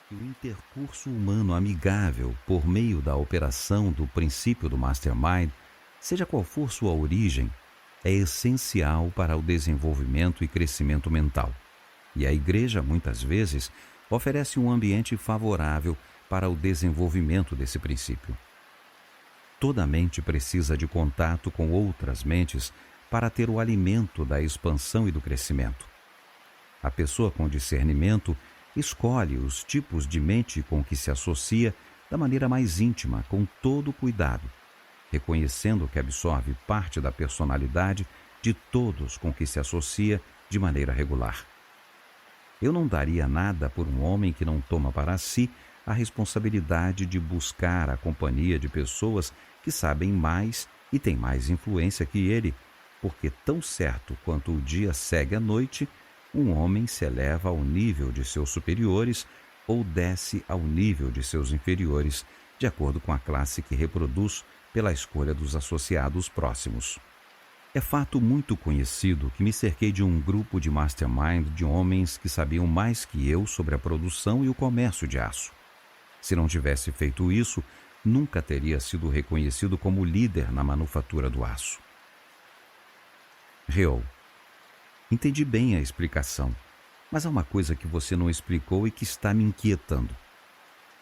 que o intercurso humano amigável por meio da operação do princípio do Mastermind, seja qual for sua origem, é essencial para o desenvolvimento e crescimento mental. E a Igreja, muitas vezes, oferece um ambiente favorável para o desenvolvimento desse princípio. Toda mente precisa de contato com outras mentes para ter o alimento da expansão e do crescimento. A pessoa com discernimento escolhe os tipos de mente com que se associa da maneira mais íntima, com todo cuidado, reconhecendo que absorve parte da personalidade de todos com que se associa de maneira regular. Eu não daria nada por um homem que não toma para si a responsabilidade de buscar a companhia de pessoas que sabem mais e têm mais influência que ele, porque tão certo quanto o dia segue a noite, um homem se eleva ao nível de seus superiores ou desce ao nível de seus inferiores, de acordo com a classe que reproduz pela escolha dos associados próximos. É fato muito conhecido que me cerquei de um grupo de mastermind de homens que sabiam mais que eu sobre a produção e o comércio de aço. Se não tivesse feito isso, nunca teria sido reconhecido como líder na manufatura do aço. Reol: entendi bem a explicação, mas há uma coisa que você não explicou e que está me inquietando.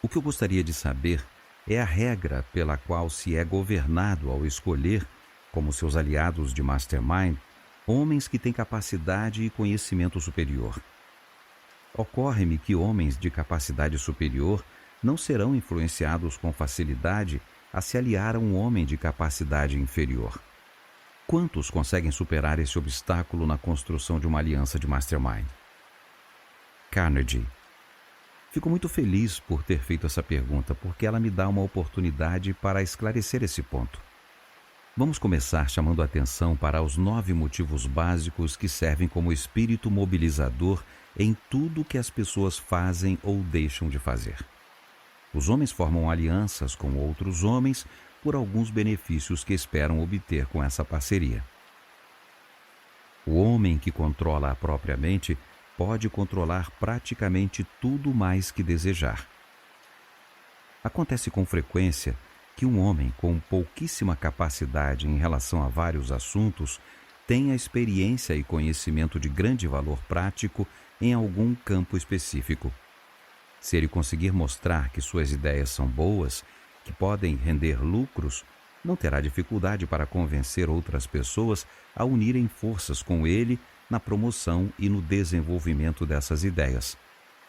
O que eu gostaria de saber é a regra pela qual se é governado ao escolher, como seus aliados de mastermind, homens que têm capacidade e conhecimento superior. Ocorre-me que homens de capacidade superior não serão influenciados com facilidade a se aliar a um homem de capacidade inferior. Quantos conseguem superar esse obstáculo na construção de uma aliança de mastermind? Carnegie: fico muito feliz por ter feito essa pergunta, porque ela me dá uma oportunidade para esclarecer esse ponto. Vamos começar chamando a atenção para os 9 motivos básicos que servem como espírito mobilizador em tudo que as pessoas fazem ou deixam de fazer. Os homens formam alianças com outros homens por alguns benefícios que esperam obter com essa parceria. O homem que controla a própria mente pode controlar praticamente tudo mais que desejar. Acontece com frequência que um homem com pouquíssima capacidade em relação a vários assuntos tenha experiência e conhecimento de grande valor prático em algum campo específico. Se ele conseguir mostrar que suas ideias são boas, que podem render lucros, não terá dificuldade para convencer outras pessoas a unirem forças com ele na promoção e no desenvolvimento dessas ideias.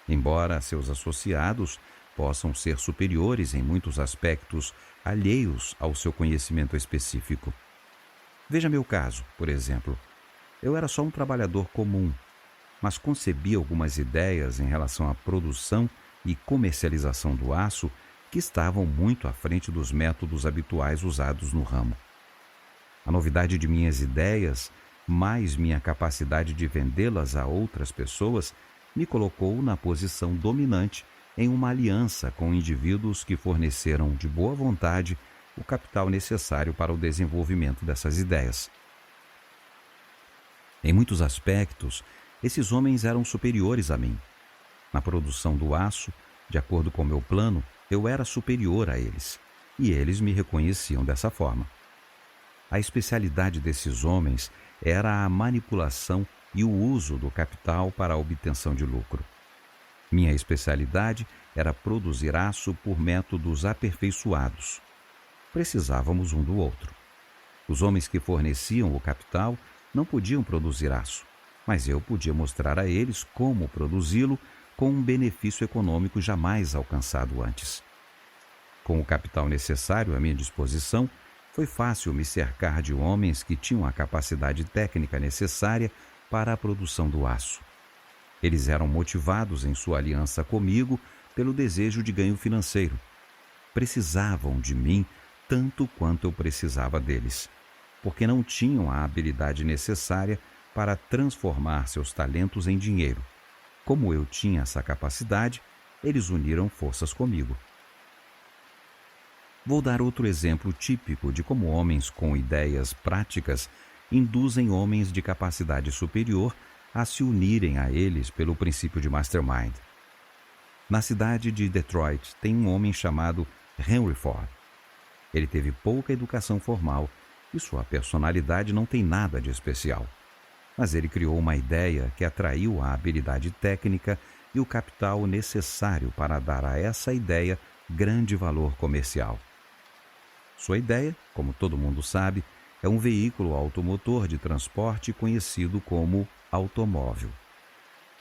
Embora seus associados possam ser superiores em muitos aspectos alheios ao seu conhecimento específico. Veja meu caso, por exemplo. Eu era só um trabalhador comum, mas concebi algumas ideias em relação à produção e comercialização do aço que estavam muito à frente dos métodos habituais usados no ramo. A novidade de minhas ideias, mais minha capacidade de vendê-las a outras pessoas, me colocou na posição dominante em uma aliança com indivíduos que forneceram de boa vontade o capital necessário para o desenvolvimento dessas ideias. Em muitos aspectos, esses homens eram superiores a mim. Na produção do aço, de acordo com meu plano, eu era superior a eles, e eles me reconheciam dessa forma. A especialidade desses homens era a manipulação e o uso do capital para a obtenção de lucro. Minha especialidade era produzir aço por métodos aperfeiçoados. Precisávamos um do outro. Os homens que forneciam o capital não podiam produzir aço, mas eu podia mostrar a eles como produzi-lo com um benefício econômico jamais alcançado antes. Com o capital necessário à minha disposição, foi fácil me cercar de homens que tinham a capacidade técnica necessária para a produção do aço. Eles eram motivados em sua aliança comigo pelo desejo de ganho financeiro. Precisavam de mim tanto quanto eu precisava deles, porque não tinham a habilidade necessária para transformar seus talentos em dinheiro. Como eu tinha essa capacidade, eles uniram forças comigo. Vou dar outro exemplo típico de como homens com ideias práticas induzem homens de capacidade superior a se unirem a eles pelo princípio de mastermind. Na cidade de Detroit tem um homem chamado Henry Ford. Ele teve pouca educação formal e sua personalidade não tem nada de especial. Mas ele criou uma ideia que atraiu a habilidade técnica e o capital necessário para dar a essa ideia grande valor comercial. Sua ideia, como todo mundo sabe, é um veículo automotor de transporte conhecido como automóvel.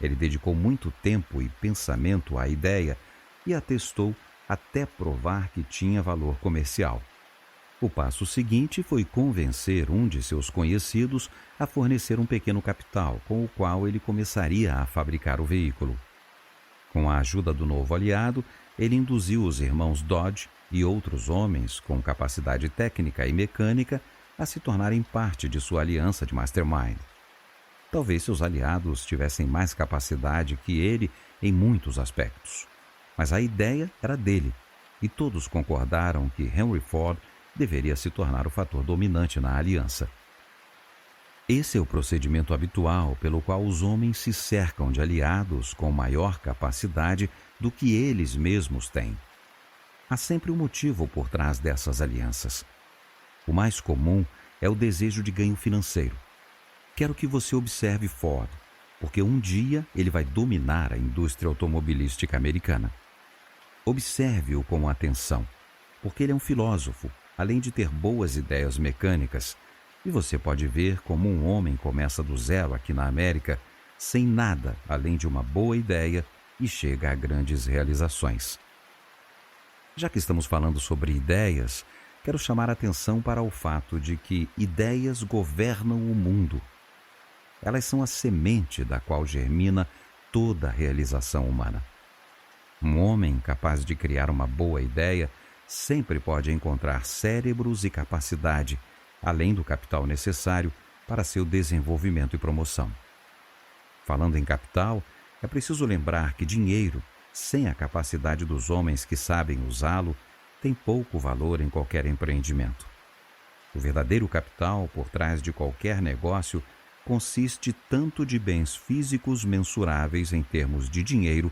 Ele dedicou muito tempo e pensamento à ideia e a testou até provar que tinha valor comercial. O passo seguinte foi convencer um de seus conhecidos a fornecer um pequeno capital, com o qual ele começaria a fabricar o veículo. Com a ajuda do novo aliado, ele induziu os irmãos Dodge e outros homens com capacidade técnica e mecânica a se tornarem parte de sua aliança de mastermind. Talvez seus aliados tivessem mais capacidade que ele em muitos aspectos, mas a ideia era dele, e todos concordaram que Henry Ford deveria se tornar o fator dominante na aliança. Esse é o procedimento habitual pelo qual os homens se cercam de aliados com maior capacidade do que eles mesmos têm. Há sempre um motivo por trás dessas alianças. O mais comum é o desejo de ganho financeiro. Quero que você observe Ford, porque um dia ele vai dominar a indústria automobilística americana. Observe-o com atenção, porque ele é um filósofo, além de ter boas ideias mecânicas, e você pode ver como um homem começa do zero aqui na América, sem nada além de uma boa ideia, e chega a grandes realizações. Já que estamos falando sobre ideias, quero chamar a atenção para o fato de que ideias governam o mundo. Elas são a semente da qual germina toda a realização humana. Um homem capaz de criar uma boa ideia sempre pode encontrar cérebros e capacidade, além do capital necessário para seu desenvolvimento e promoção. Falando em capital, é preciso lembrar que dinheiro, sem a capacidade dos homens que sabem usá-lo, tem pouco valor em qualquer empreendimento. O verdadeiro capital por trás de qualquer negócio consiste tanto de bens físicos mensuráveis em termos de dinheiro,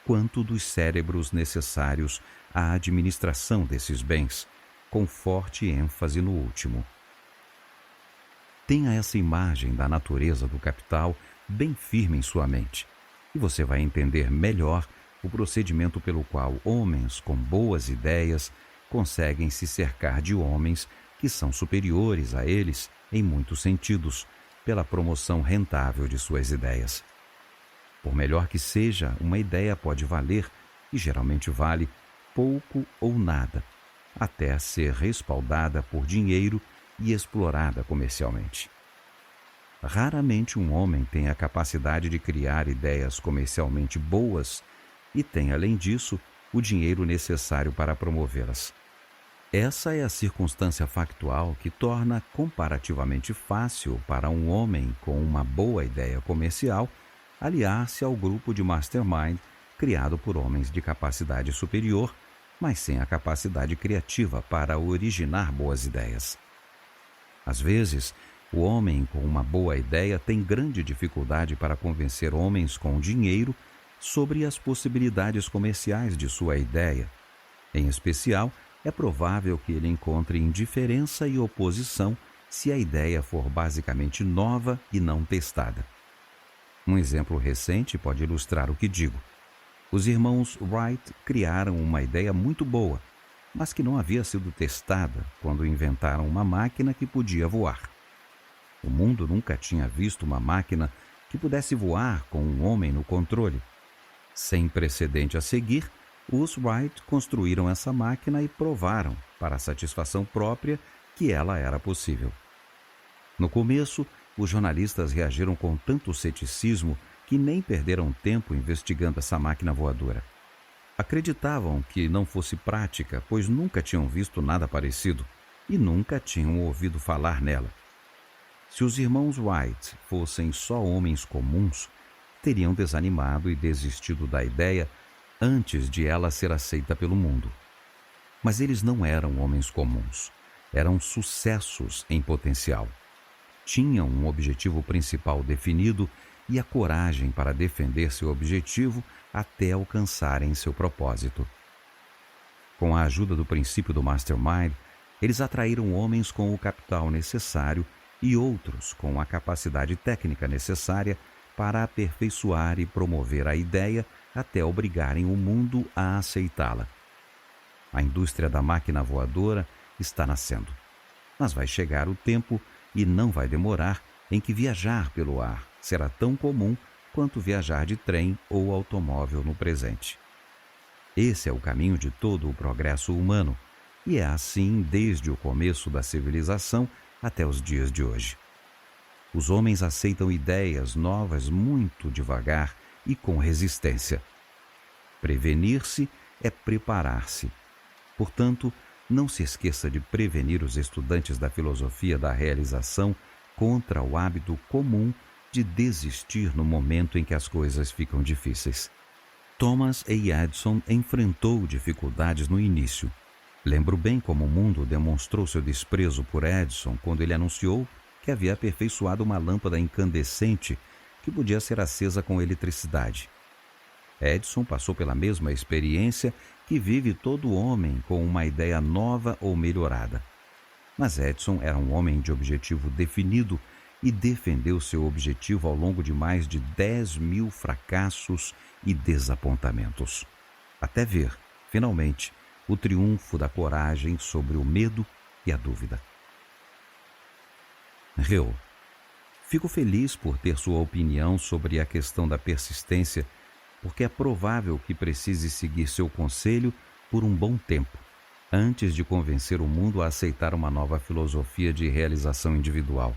quanto dos cérebros necessários à administração desses bens, com forte ênfase no último. Tenha essa imagem da natureza do capital bem firme em sua mente, e você vai entender melhor o procedimento pelo qual homens com boas ideias conseguem se cercar de homens que são superiores a eles em muitos sentidos, pela promoção rentável de suas ideias. Por melhor que seja, uma ideia pode valer, e geralmente vale, pouco ou nada, até ser respaldada por dinheiro e explorada comercialmente. Raramente um homem tem a capacidade de criar ideias comercialmente boas e tem, além disso, o dinheiro necessário para promovê-las. Essa é a circunstância factual que torna comparativamente fácil para um homem com uma boa ideia comercial aliar-se ao grupo de mastermind criado por homens de capacidade superior, mas sem a capacidade criativa para originar boas ideias. Às vezes, o homem com uma boa ideia tem grande dificuldade para convencer homens com dinheiro sobre as possibilidades comerciais de sua ideia. Em especial, é provável que ele encontre indiferença e oposição se a ideia for basicamente nova e não testada. Um exemplo recente pode ilustrar o que digo. Os irmãos Wright criaram uma ideia muito boa, mas que não havia sido testada quando inventaram uma máquina que podia voar. O mundo nunca tinha visto uma máquina que pudesse voar com um homem no controle. Sem precedente a seguir, os Wright construíram essa máquina e provaram, para a satisfação própria, que ela era possível. No começo, os jornalistas reagiram com tanto ceticismo que nem perderam tempo investigando essa máquina voadora. Acreditavam que não fosse prática, pois nunca tinham visto nada parecido e nunca tinham ouvido falar nela. Se os irmãos Wright fossem só homens comuns, teriam desanimado e desistido da ideia antes de ela ser aceita pelo mundo. Mas eles não eram homens comuns, eram sucessos em potencial. Tinham um objetivo principal definido e a coragem para defender seu objetivo até alcançarem seu propósito. Com a ajuda do princípio do Mastermind, eles atraíram homens com o capital necessário e outros com a capacidade técnica necessária para aperfeiçoar e promover a ideia até obrigarem o mundo a aceitá-la. A indústria da máquina voadora está nascendo, mas vai chegar o tempo, e não vai demorar, em que viajar pelo ar será tão comum quanto viajar de trem ou automóvel no presente. Esse é o caminho de todo o progresso humano, e é assim desde o começo da civilização até os dias de hoje. Os homens aceitam ideias novas muito devagar e com resistência. Prevenir-se é preparar-se. Portanto, não se esqueça de prevenir os estudantes da filosofia da realização contra o hábito comum de desistir no momento em que as coisas ficam difíceis. Thomas A. Edison enfrentou dificuldades no início. Lembro bem como o mundo demonstrou seu desprezo por Edison quando ele anunciou que havia aperfeiçoado uma lâmpada incandescente que podia ser acesa com eletricidade. Edison passou pela mesma experiência que vive todo homem com uma ideia nova ou melhorada. Mas Edison era um homem de objetivo definido e defendeu seu objetivo ao longo de mais de 10.000 fracassos e desapontamentos, até ver, finalmente, o triunfo da coragem sobre o medo e a dúvida. Reo, fico feliz por ter sua opinião sobre a questão da persistência, porque é provável que precise seguir seu conselho por um bom tempo, antes de convencer o mundo a aceitar uma nova filosofia de realização individual.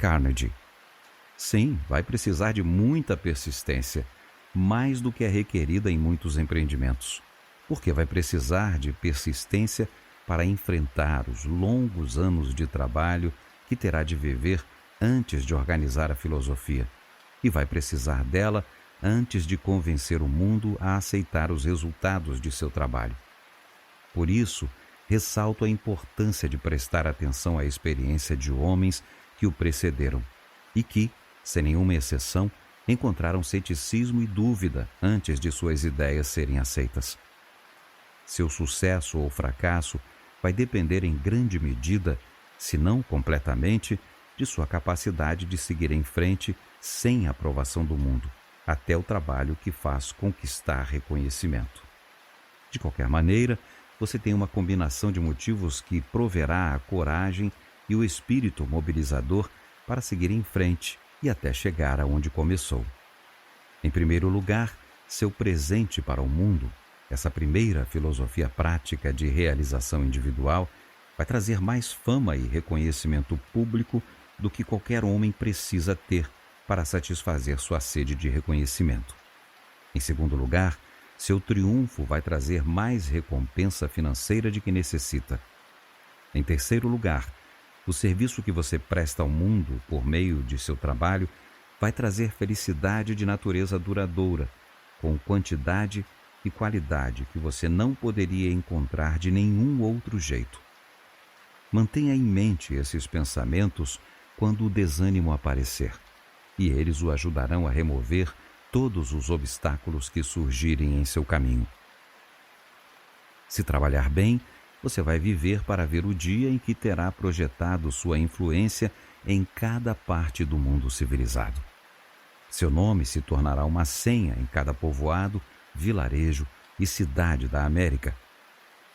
Carnegie. Sim, vai precisar de muita persistência, mais do que é requerida em muitos empreendimentos, porque vai precisar de persistência para enfrentar os longos anos de trabalho que terá de viver antes de organizar a filosofia, e vai precisar dela antes de convencer o mundo a aceitar os resultados de seu trabalho. Por isso, ressalto a importância de prestar atenção à experiência de homens que o precederam e que, sem nenhuma exceção, encontraram ceticismo e dúvida antes de suas ideias serem aceitas. Seu sucesso ou fracasso vai depender em grande medida, se não completamente, de sua capacidade de seguir em frente sem a aprovação do mundo, até o trabalho que faz conquistar reconhecimento. De qualquer maneira, você tem uma combinação de motivos que proverá a coragem e o espírito mobilizador para seguir em frente e até chegar aonde começou. Em primeiro lugar, seu presente para o mundo, essa primeira filosofia prática de realização individual, vai trazer mais fama e reconhecimento público do que qualquer homem precisa ter para satisfazer sua sede de reconhecimento. Em segundo lugar, seu triunfo vai trazer mais recompensa financeira de que necessita. Em terceiro lugar, o serviço que você presta ao mundo por meio de seu trabalho vai trazer felicidade de natureza duradoura, com quantidade e qualidade que você não poderia encontrar de nenhum outro jeito. Mantenha em mente esses pensamentos quando o desânimo aparecer, e eles o ajudarão a remover todos os obstáculos que surgirem em seu caminho. Se trabalhar bem, você vai viver para ver o dia em que terá projetado sua influência em cada parte do mundo civilizado. Seu nome se tornará uma senha em cada povoado, vilarejo e cidade da América.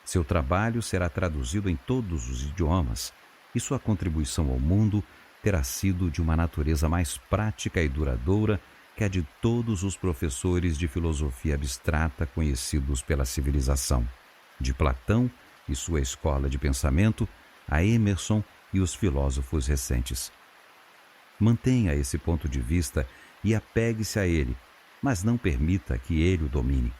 Seu trabalho será traduzido em todos os idiomas e sua contribuição ao mundo terá sido de uma natureza mais prática e duradoura que a de todos os professores de filosofia abstrata conhecidos pela civilização, de Platão e sua escola de pensamento, a Emerson e os filósofos recentes. Mantenha esse ponto de vista e apegue-se a ele, mas não permita que ele o domine.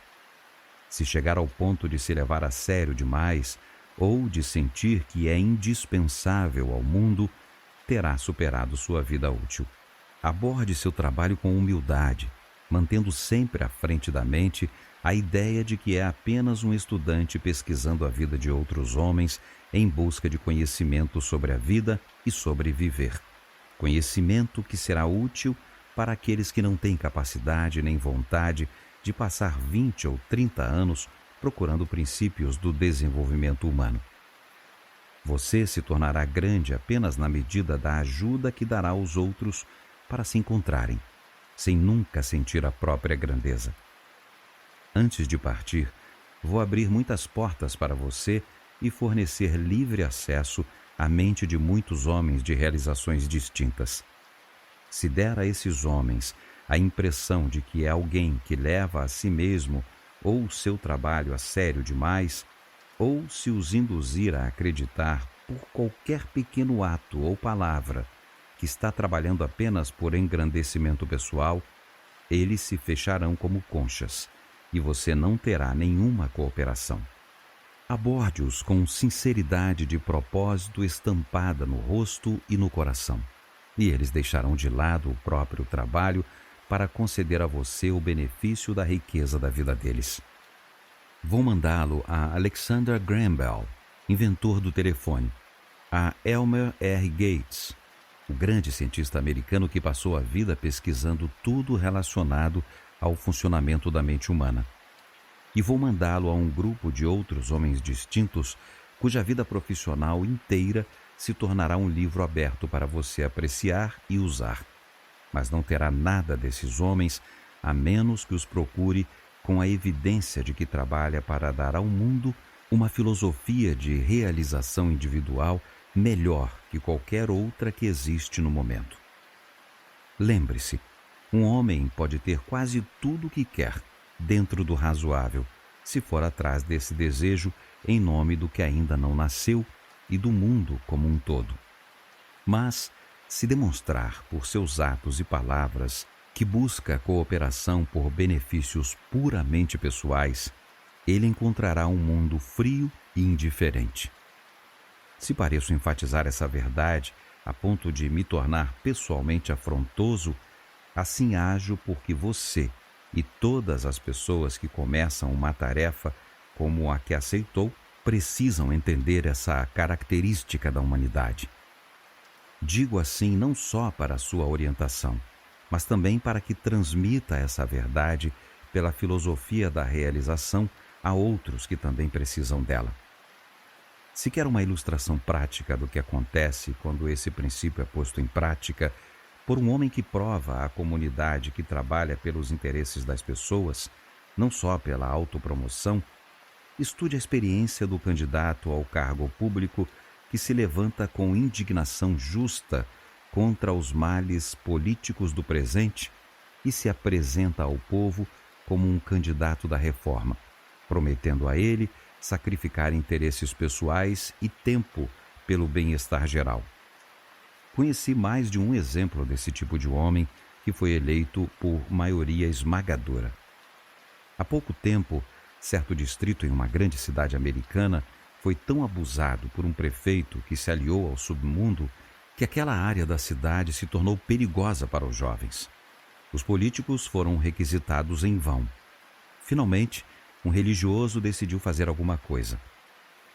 Se chegar ao ponto de se levar a sério demais ou de sentir que é indispensável ao mundo, terá superado sua vida útil. Aborde seu trabalho com humildade, mantendo sempre à frente da mente a ideia de que é apenas um estudante pesquisando a vida de outros homens em busca de conhecimento sobre a vida e sobre viver. conhecimento que será útil para aqueles que não têm capacidade nem vontade de passar 20 ou 30 anos procurando princípios do desenvolvimento humano. Você se tornará grande apenas na medida da ajuda que dará aos outros para se encontrarem, sem nunca sentir a própria grandeza. Antes de partir, vou abrir muitas portas para você e fornecer livre acesso à mente de muitos homens de realizações distintas. Se der a esses homens a impressão de que é alguém que leva a si mesmo ou o seu trabalho a sério demais, ou se os induzir a acreditar por qualquer pequeno ato ou palavra que está trabalhando apenas por engrandecimento pessoal, eles se fecharão como conchas e você não terá nenhuma cooperação. Aborde-os com sinceridade de propósito estampada no rosto e no coração, e eles deixarão de lado o próprio trabalho para conceder a você o benefício da riqueza da vida deles. Vou mandá-lo a Alexander Graham Bell, inventor do telefone, a Elmer R. Gates, o grande cientista americano que passou a vida pesquisando tudo relacionado ao funcionamento da mente humana. E vou mandá-lo a um grupo de outros homens distintos cuja vida profissional inteira se tornará um livro aberto para você apreciar e usar. Mas não terá nada desses homens a menos que os procure com a evidência de que trabalha para dar ao mundo uma filosofia de realização individual melhor que qualquer outra que existe no momento. Lembre-se, um homem pode ter quase tudo o que quer, dentro do razoável, se for atrás desse desejo em nome do que ainda não nasceu e do mundo como um todo. Mas, se demonstrar por seus atos e palavras que busca a cooperação por benefícios puramente pessoais, ele encontrará um mundo frio e indiferente. Se pareço enfatizar essa verdade a ponto de me tornar pessoalmente afrontoso, assim ajo porque você e todas as pessoas que começam uma tarefa como a que aceitou precisam entender essa característica da humanidade. Digo assim não só para a sua orientação, mas também para que transmita essa verdade pela filosofia da realização a outros que também precisam dela. Se quer uma ilustração prática do que acontece quando esse princípio é posto em prática por um homem que prova à comunidade que trabalha pelos interesses das pessoas, não só pela autopromoção, estude a experiência do candidato ao cargo público que se levanta com indignação justa contra os males políticos do presente e se apresenta ao povo como um candidato da reforma, prometendo a ele sacrificar interesses pessoais e tempo pelo bem-estar geral. Conheci mais de um exemplo desse tipo de homem que foi eleito por maioria esmagadora. Há pouco tempo, certo distrito em uma grande cidade americana foi tão abusado por um prefeito que se aliou ao submundo que aquela área da cidade se tornou perigosa para os jovens. Os políticos foram requisitados em vão. Finalmente, um religioso decidiu fazer alguma coisa.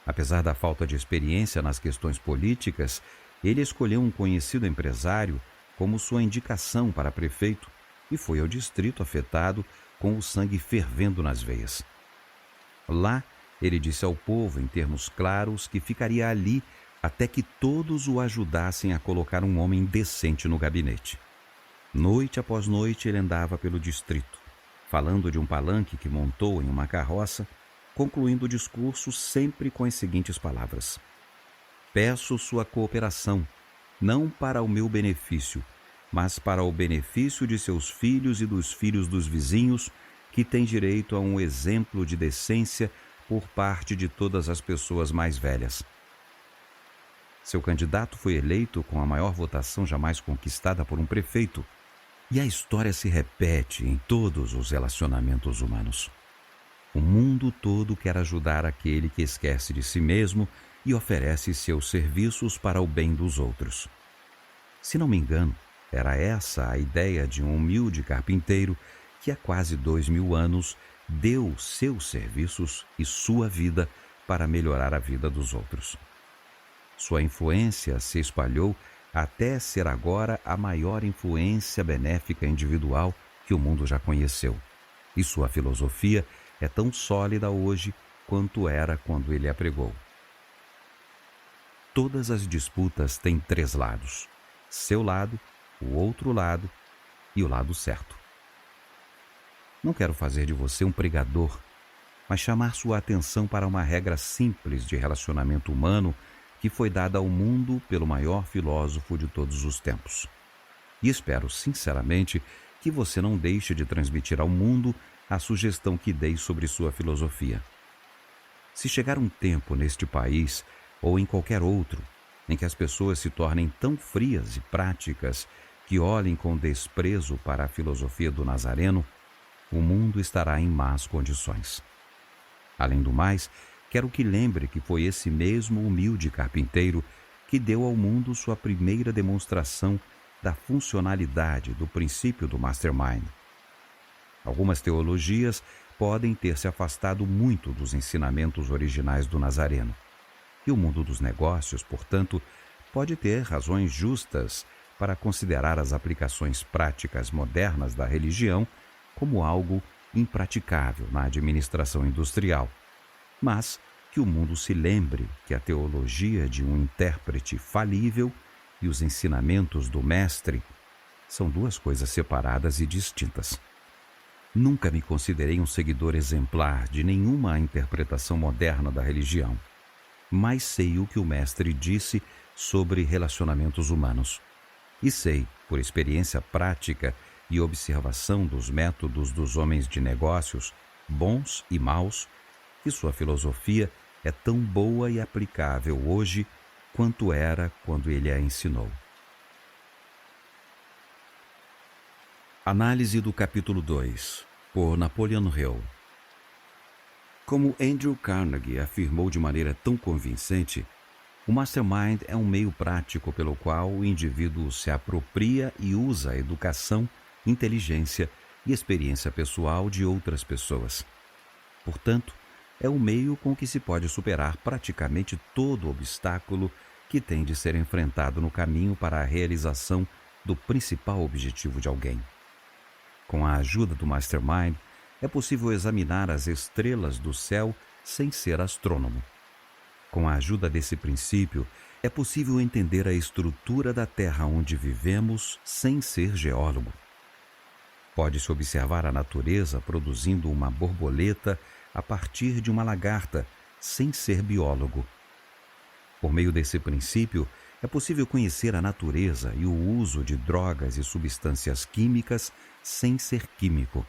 Apesar da falta de experiência nas questões políticas, ele escolheu um conhecido empresário como sua indicação para prefeito e foi ao distrito afetado com o sangue fervendo nas veias. Lá, ele disse ao povo em termos claros que ficaria ali até que todos o ajudassem a colocar um homem decente no gabinete. Noite após noite ele andava pelo distrito, falando de um palanque que montou em uma carroça, concluindo o discurso sempre com as seguintes palavras: peço sua cooperação, não para o meu benefício, mas para o benefício de seus filhos e dos filhos dos vizinhos, que têm direito a um exemplo de decência por parte de todas as pessoas mais velhas. Seu candidato foi eleito com a maior votação jamais conquistada por um prefeito, e a história se repete em todos os relacionamentos humanos. O mundo todo quer ajudar aquele que esquece de si mesmo e oferece seus serviços para o bem dos outros. Se não me engano, era essa a ideia de um humilde carpinteiro que há quase 2000 anos deu seus serviços e sua vida para melhorar a vida dos outros. Sua influência se espalhou até ser agora a maior influência benéfica individual que o mundo já conheceu. E sua filosofia é tão sólida hoje quanto era quando ele a pregou. Todas as disputas têm três lados: seu lado, o outro lado e o lado certo. Não quero fazer de você um pregador, mas chamar sua atenção para uma regra simples de relacionamento humano que foi dada ao mundo pelo maior filósofo de todos os tempos. E espero, sinceramente, que você não deixe de transmitir ao mundo a sugestão que dei sobre sua filosofia. Se chegar um tempo neste país, ou em qualquer outro, em que as pessoas se tornem tão frias e práticas que olhem com desprezo para a filosofia do Nazareno, o mundo estará em más condições. Além do mais, quero que lembre que foi esse mesmo humilde carpinteiro que deu ao mundo sua primeira demonstração da funcionalidade do princípio do Mastermind. Algumas teologias podem ter se afastado muito dos ensinamentos originais do Nazareno. E o mundo dos negócios, portanto, pode ter razões justas para considerar as aplicações práticas modernas da religião como algo impraticável na administração industrial. Mas que o mundo se lembre que a teologia de um intérprete falível e os ensinamentos do mestre são duas coisas separadas e distintas. Nunca me considerei um seguidor exemplar de nenhuma interpretação moderna da religião, mas sei o que o mestre disse sobre relacionamentos humanos. E sei, por experiência prática e observação dos métodos dos homens de negócios, bons e maus, que sua filosofia é tão boa e aplicável hoje quanto era quando ele a ensinou. Análise do capítulo 2, por Napoleon Hill. Como Andrew Carnegie afirmou de maneira tão convincente, o Mastermind é um meio prático pelo qual o indivíduo se apropria e usa a educação, inteligência e experiência pessoal de outras pessoas. Portanto, é um meio com que se pode superar praticamente todo obstáculo que tem de ser enfrentado no caminho para a realização do principal objetivo de alguém. Com a ajuda do Mastermind, é possível examinar as estrelas do céu sem ser astrônomo. Com a ajuda desse princípio, é possível entender a estrutura da Terra onde vivemos sem ser geólogo. Pode-se observar a natureza produzindo uma borboleta a partir de uma lagarta, sem ser biólogo. Por meio desse princípio, é possível conhecer a natureza e o uso de drogas e substâncias químicas sem ser químico.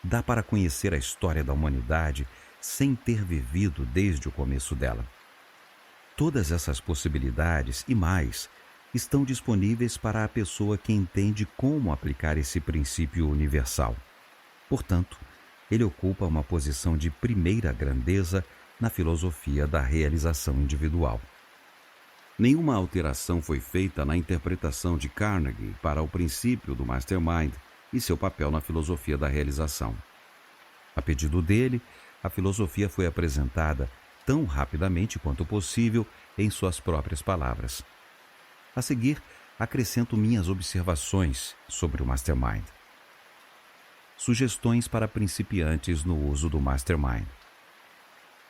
Dá para conhecer a história da humanidade sem ter vivido desde o começo dela. Todas essas possibilidades e mais estão disponíveis para a pessoa que entende como aplicar esse princípio universal. Portanto, ele ocupa uma posição de primeira grandeza na filosofia da realização individual. Nenhuma alteração foi feita na interpretação de Carnegie para o princípio do Mastermind e seu papel na filosofia da realização. A pedido dele, a filosofia foi apresentada tão rapidamente quanto possível em suas próprias palavras. A seguir, acrescento minhas observações sobre o Mastermind. Sugestões para principiantes no uso do Mastermind.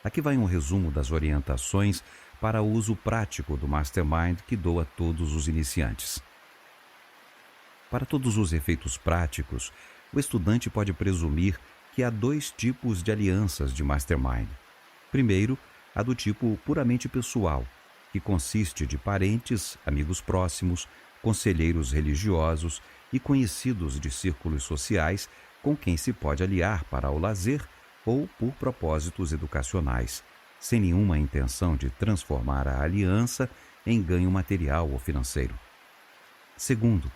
Aqui vai um resumo das orientações para o uso prático do Mastermind que dou a todos os iniciantes. Para todos os efeitos práticos, o estudante pode presumir que há dois tipos de alianças de Mastermind. Primeiro, a do tipo puramente pessoal, que consiste de parentes, amigos próximos, conselheiros religiosos e conhecidos de círculos sociais com quem se pode aliar para o lazer ou por propósitos educacionais, sem nenhuma intenção de transformar a aliança em ganho material ou financeiro. Segundo,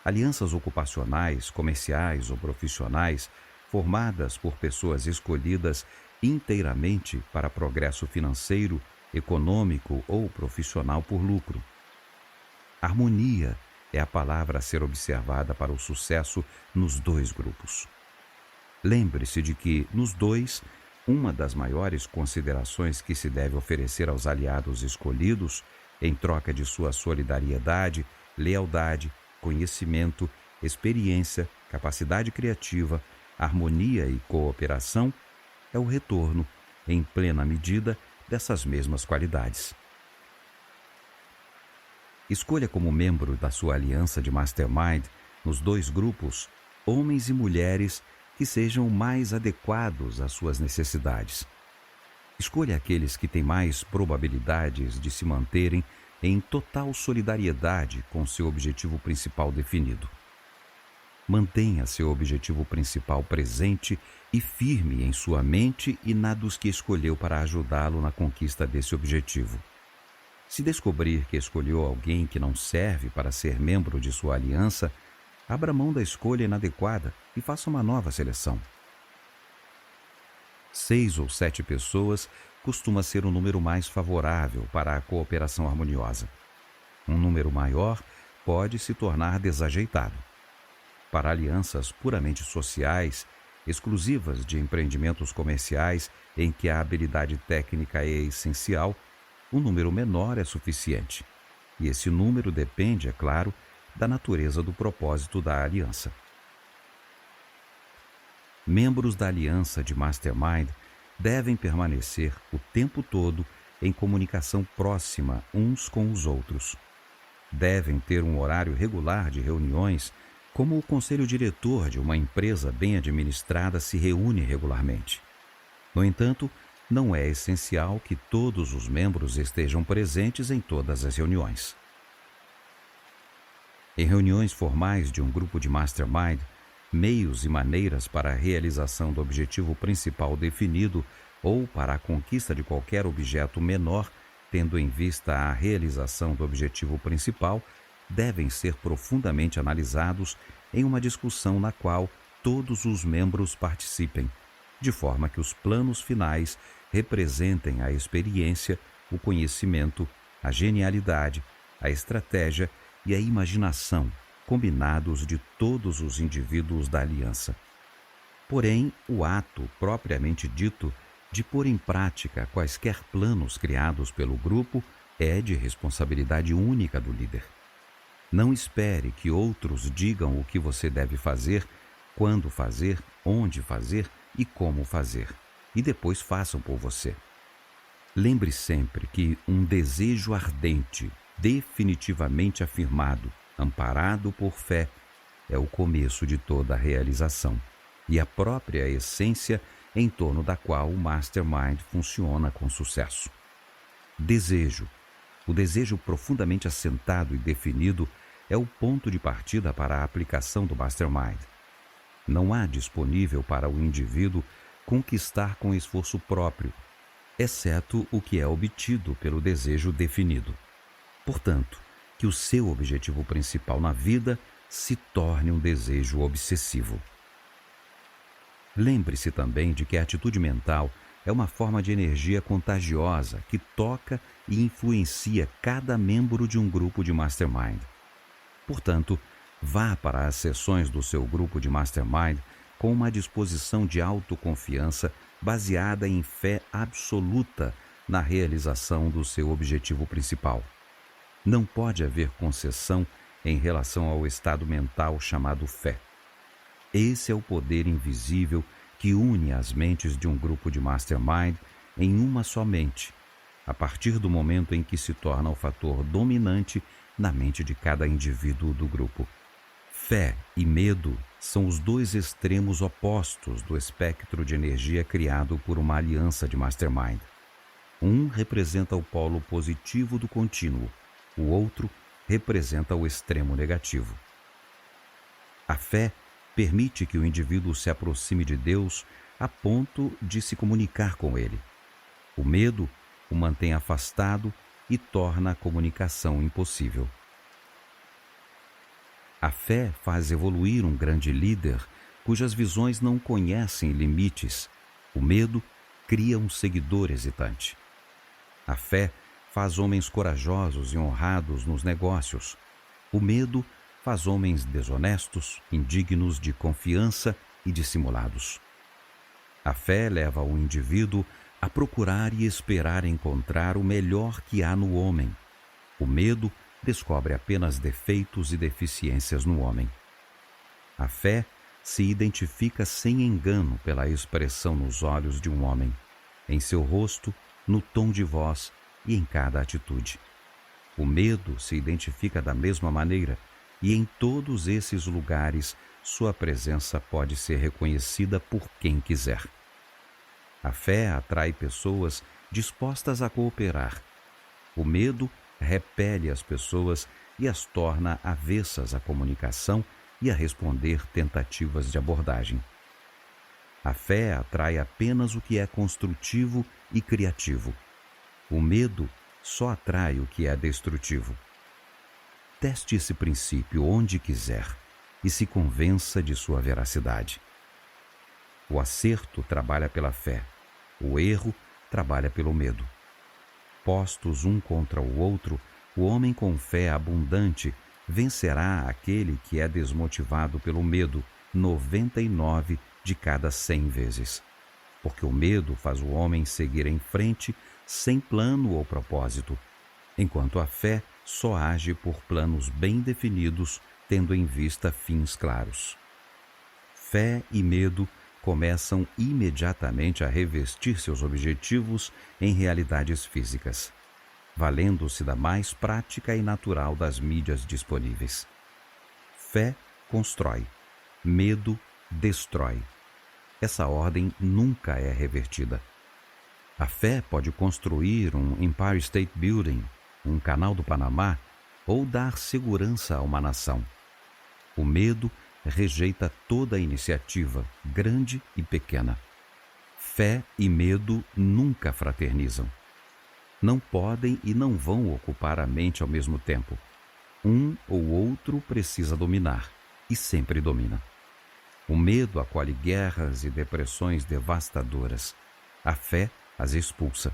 alianças ocupacionais, comerciais ou profissionais formadas por pessoas escolhidas inteiramente para progresso financeiro, econômico ou profissional por lucro. Harmonia é a palavra a ser observada para o sucesso nos dois grupos. Lembre-se de que, nos dois, uma das maiores considerações que se deve oferecer aos aliados escolhidos em troca de sua solidariedade, lealdade, conhecimento, experiência, capacidade criativa, harmonia e cooperação, é o retorno, em plena medida, dessas mesmas qualidades. Escolha como membro da sua aliança de Mastermind, nos 2 grupos, homens e mulheres que sejam mais adequados às suas necessidades. Escolha aqueles que têm mais probabilidades de se manterem em total solidariedade com seu objetivo principal definido. Mantenha seu objetivo principal presente e firme em sua mente e na dos que escolheu para ajudá-lo na conquista desse objetivo. Se descobrir que escolheu alguém que não serve para ser membro de sua aliança, abra mão da escolha inadequada e faça uma nova seleção. 6 ou 7 pessoas costuma ser o número mais favorável para a cooperação harmoniosa. Um número maior pode se tornar desajeitado. Para alianças puramente sociais, exclusivas de empreendimentos comerciais em que a habilidade técnica é essencial, um número menor é suficiente. E esse número depende, é claro, da natureza do propósito da aliança. Membros da aliança de Mastermind devem permanecer o tempo todo em comunicação próxima uns com os outros. Devem ter um horário regular de reuniões, como o conselho diretor de uma empresa bem administrada se reúne regularmente. No entanto, não é essencial que todos os membros estejam presentes em todas as reuniões. Em reuniões formais de um grupo de Mastermind, meios e maneiras para a realização do objetivo principal definido ou para a conquista de qualquer objeto menor, tendo em vista a realização do objetivo principal, devem ser profundamente analisados em uma discussão na qual todos os membros participem, de forma que os planos finais representem a experiência, o conhecimento, a genialidade, a estratégia e a imaginação combinados de todos os indivíduos da aliança. Porém, o ato propriamente dito de pôr em prática quaisquer planos criados pelo grupo é de responsabilidade única do líder. Não espere que outros digam o que você deve fazer, quando fazer, onde fazer e como fazer, e depois façam por você. Lembre sempre que um desejo ardente, definitivamente afirmado, amparado por fé, é o começo de toda a realização e a própria essência em torno da qual o Mastermind funciona com sucesso. Desejo. O desejo profundamente assentado e definido é o ponto de partida para a aplicação do Mastermind. Não há disponível para o indivíduo conquistar com esforço próprio, exceto o que é obtido pelo desejo definido. Portanto, que o seu objetivo principal na vida se torne um desejo obsessivo. Lembre-se também de que a atitude mental é uma forma de energia contagiosa que toca e influencia cada membro de um grupo de Mastermind. Portanto, vá para as sessões do seu grupo de Mastermind com uma disposição de autoconfiança baseada em fé absoluta na realização do seu objetivo principal. Não pode haver concessão em relação ao estado mental chamado fé. Esse é o poder invisível que une as mentes de um grupo de Mastermind em uma só mente, a partir do momento em que se torna o fator dominante na mente de cada indivíduo do grupo. Fé e medo são os 2 extremos opostos do espectro de energia criado por uma aliança de Mastermind. Um representa o polo positivo do contínuo, o outro representa o extremo negativo. A fé permite que o indivíduo se aproxime de Deus a ponto de se comunicar com Ele. O medo o mantém afastado e torna a comunicação impossível. A fé faz evoluir um grande líder cujas visões não conhecem limites. O medo cria um seguidor hesitante. A fé faz homens corajosos e honrados nos negócios. O medo faz homens desonestos, indignos de confiança e dissimulados. A fé leva o indivíduo a procurar e esperar encontrar o melhor que há no homem. O medo descobre apenas defeitos e deficiências no homem. A fé se identifica sem engano pela expressão nos olhos de um homem, em seu rosto, no tom de voz e em cada atitude. O medo se identifica da mesma maneira, e em todos esses lugares sua presença pode ser reconhecida por quem quiser. A fé atrai pessoas dispostas a cooperar. O medo repele as pessoas e as torna avessas à comunicação e a responder tentativas de abordagem. A fé atrai apenas o que é construtivo e criativo. O medo só atrai o que é destrutivo. Teste esse princípio onde quiser e se convença de sua veracidade. O acerto trabalha pela fé, o erro trabalha pelo medo. Postos um contra o outro, o homem com fé abundante vencerá aquele que é desmotivado pelo medo 99 de cada 100 vezes. Porque o medo faz o homem seguir em frente sem plano ou propósito, enquanto a fé só age por planos bem definidos, tendo em vista fins claros. Fé e medo começam imediatamente a revestir seus objetivos em realidades físicas, valendo-se da mais prática e natural das mídias disponíveis. Fé constrói, medo destrói. Essa ordem nunca é revertida. A fé pode construir um Empire State Building, um canal do Panamá, ou dar segurança a uma nação. O medo rejeita toda iniciativa, grande e pequena. Fé e medo nunca fraternizam. Não podem e não vão ocupar a mente ao mesmo tempo. Um ou outro precisa dominar, e sempre domina. O medo acolhe guerras e depressões devastadoras. A fé as expulsa.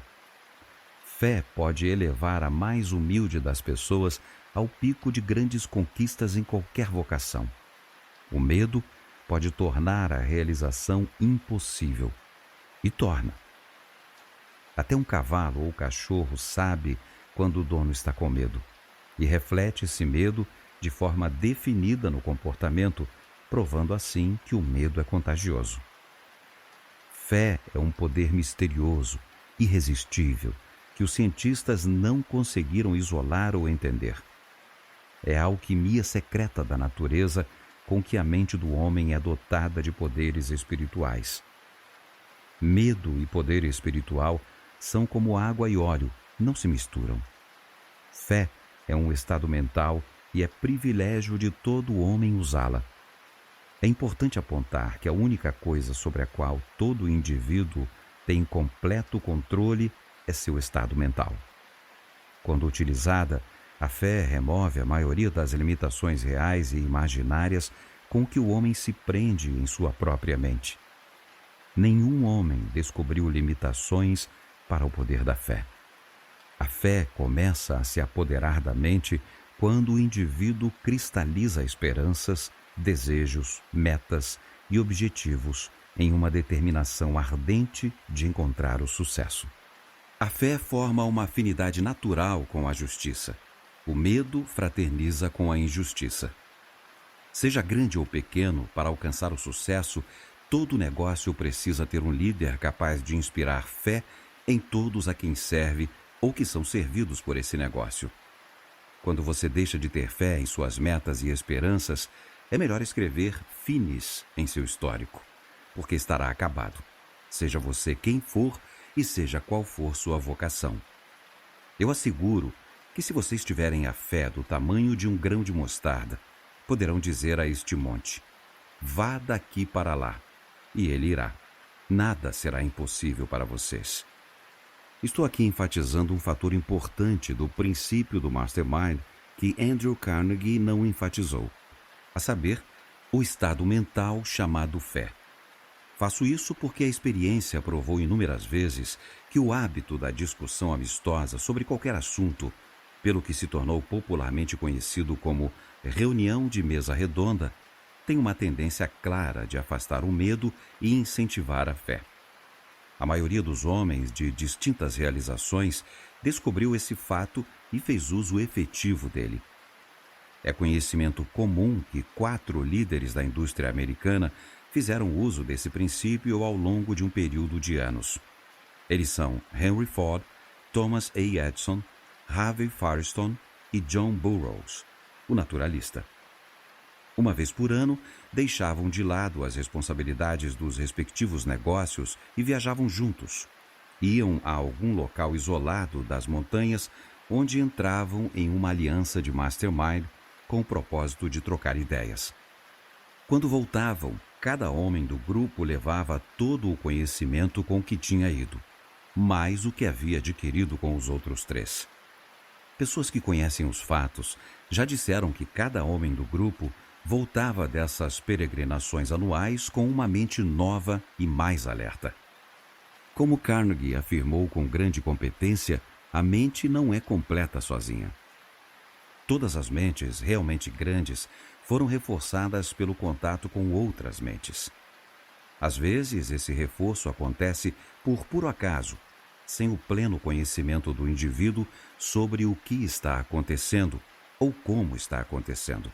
Fé pode elevar a mais humilde das pessoas ao pico de grandes conquistas em qualquer vocação. O medo pode tornar a realização impossível. E torna. Até um cavalo ou cachorro sabe quando o dono está com medo e reflete esse medo de forma definida no comportamento, provando assim que o medo é contagioso. Fé é um poder misterioso, irresistível, que os cientistas não conseguiram isolar ou entender. É a alquimia secreta da natureza com que a mente do homem é dotada de poderes espirituais. Medo e poder espiritual são como água e óleo, não se misturam. Fé é um estado mental e é privilégio de todo homem usá-la. É importante apontar que a única coisa sobre a qual todo indivíduo tem completo controle é seu estado mental. Quando utilizada, a fé remove a maioria das limitações reais e imaginárias com que o homem se prende em sua própria mente. Nenhum homem descobriu limitações para o poder da fé. A fé começa a se apoderar da mente quando o indivíduo cristaliza esperanças, desejos, metas e objetivos em uma determinação ardente de encontrar o sucesso. A fé forma uma afinidade natural com a justiça. O medo fraterniza com a injustiça. Seja grande ou pequeno, para alcançar o sucesso, todo negócio precisa ter um líder capaz de inspirar fé em todos a quem serve ou que são servidos por esse negócio. Quando você deixa de ter fé em suas metas e esperanças, é melhor escrever finis em seu histórico, porque estará acabado, seja você quem for e seja qual for sua vocação. Eu asseguro que se vocês tiverem a fé do tamanho de um grão de mostarda, poderão dizer a este monte: vá daqui para lá, e ele irá. Nada será impossível para vocês. Estou aqui enfatizando um fator importante do princípio do Mastermind que Andrew Carnegie não enfatizou, a saber, o estado mental chamado fé. Faço isso porque a experiência provou inúmeras vezes que o hábito da discussão amistosa sobre qualquer assunto, pelo que se tornou popularmente conhecido como reunião de mesa redonda, tem uma tendência clara de afastar o medo e incentivar a fé. A maioria dos homens de distintas realizações descobriu esse fato e fez uso efetivo dele. É conhecimento comum que 4 líderes da indústria americana fizeram uso desse princípio ao longo de um período de anos. Eles são Henry Ford, Thomas A. Edison, Harvey Firestone e John Burroughs, o naturalista. Uma vez por ano, deixavam de lado as responsabilidades dos respectivos negócios e viajavam juntos. Iam a algum local isolado das montanhas, onde entravam em uma aliança de mastermind com o propósito de trocar ideias. Quando voltavam, cada homem do grupo levava todo o conhecimento com que tinha ido, mais o que havia adquirido com os outros 3. Pessoas que conhecem os fatos já disseram que cada homem do grupo voltava dessas peregrinações anuais com uma mente nova e mais alerta. Como Carnegie afirmou com grande competência, a mente não é completa sozinha. Todas as mentes realmente grandes foram reforçadas pelo contato com outras mentes. Às vezes, esse reforço acontece por puro acaso, sem o pleno conhecimento do indivíduo sobre o que está acontecendo ou como está acontecendo.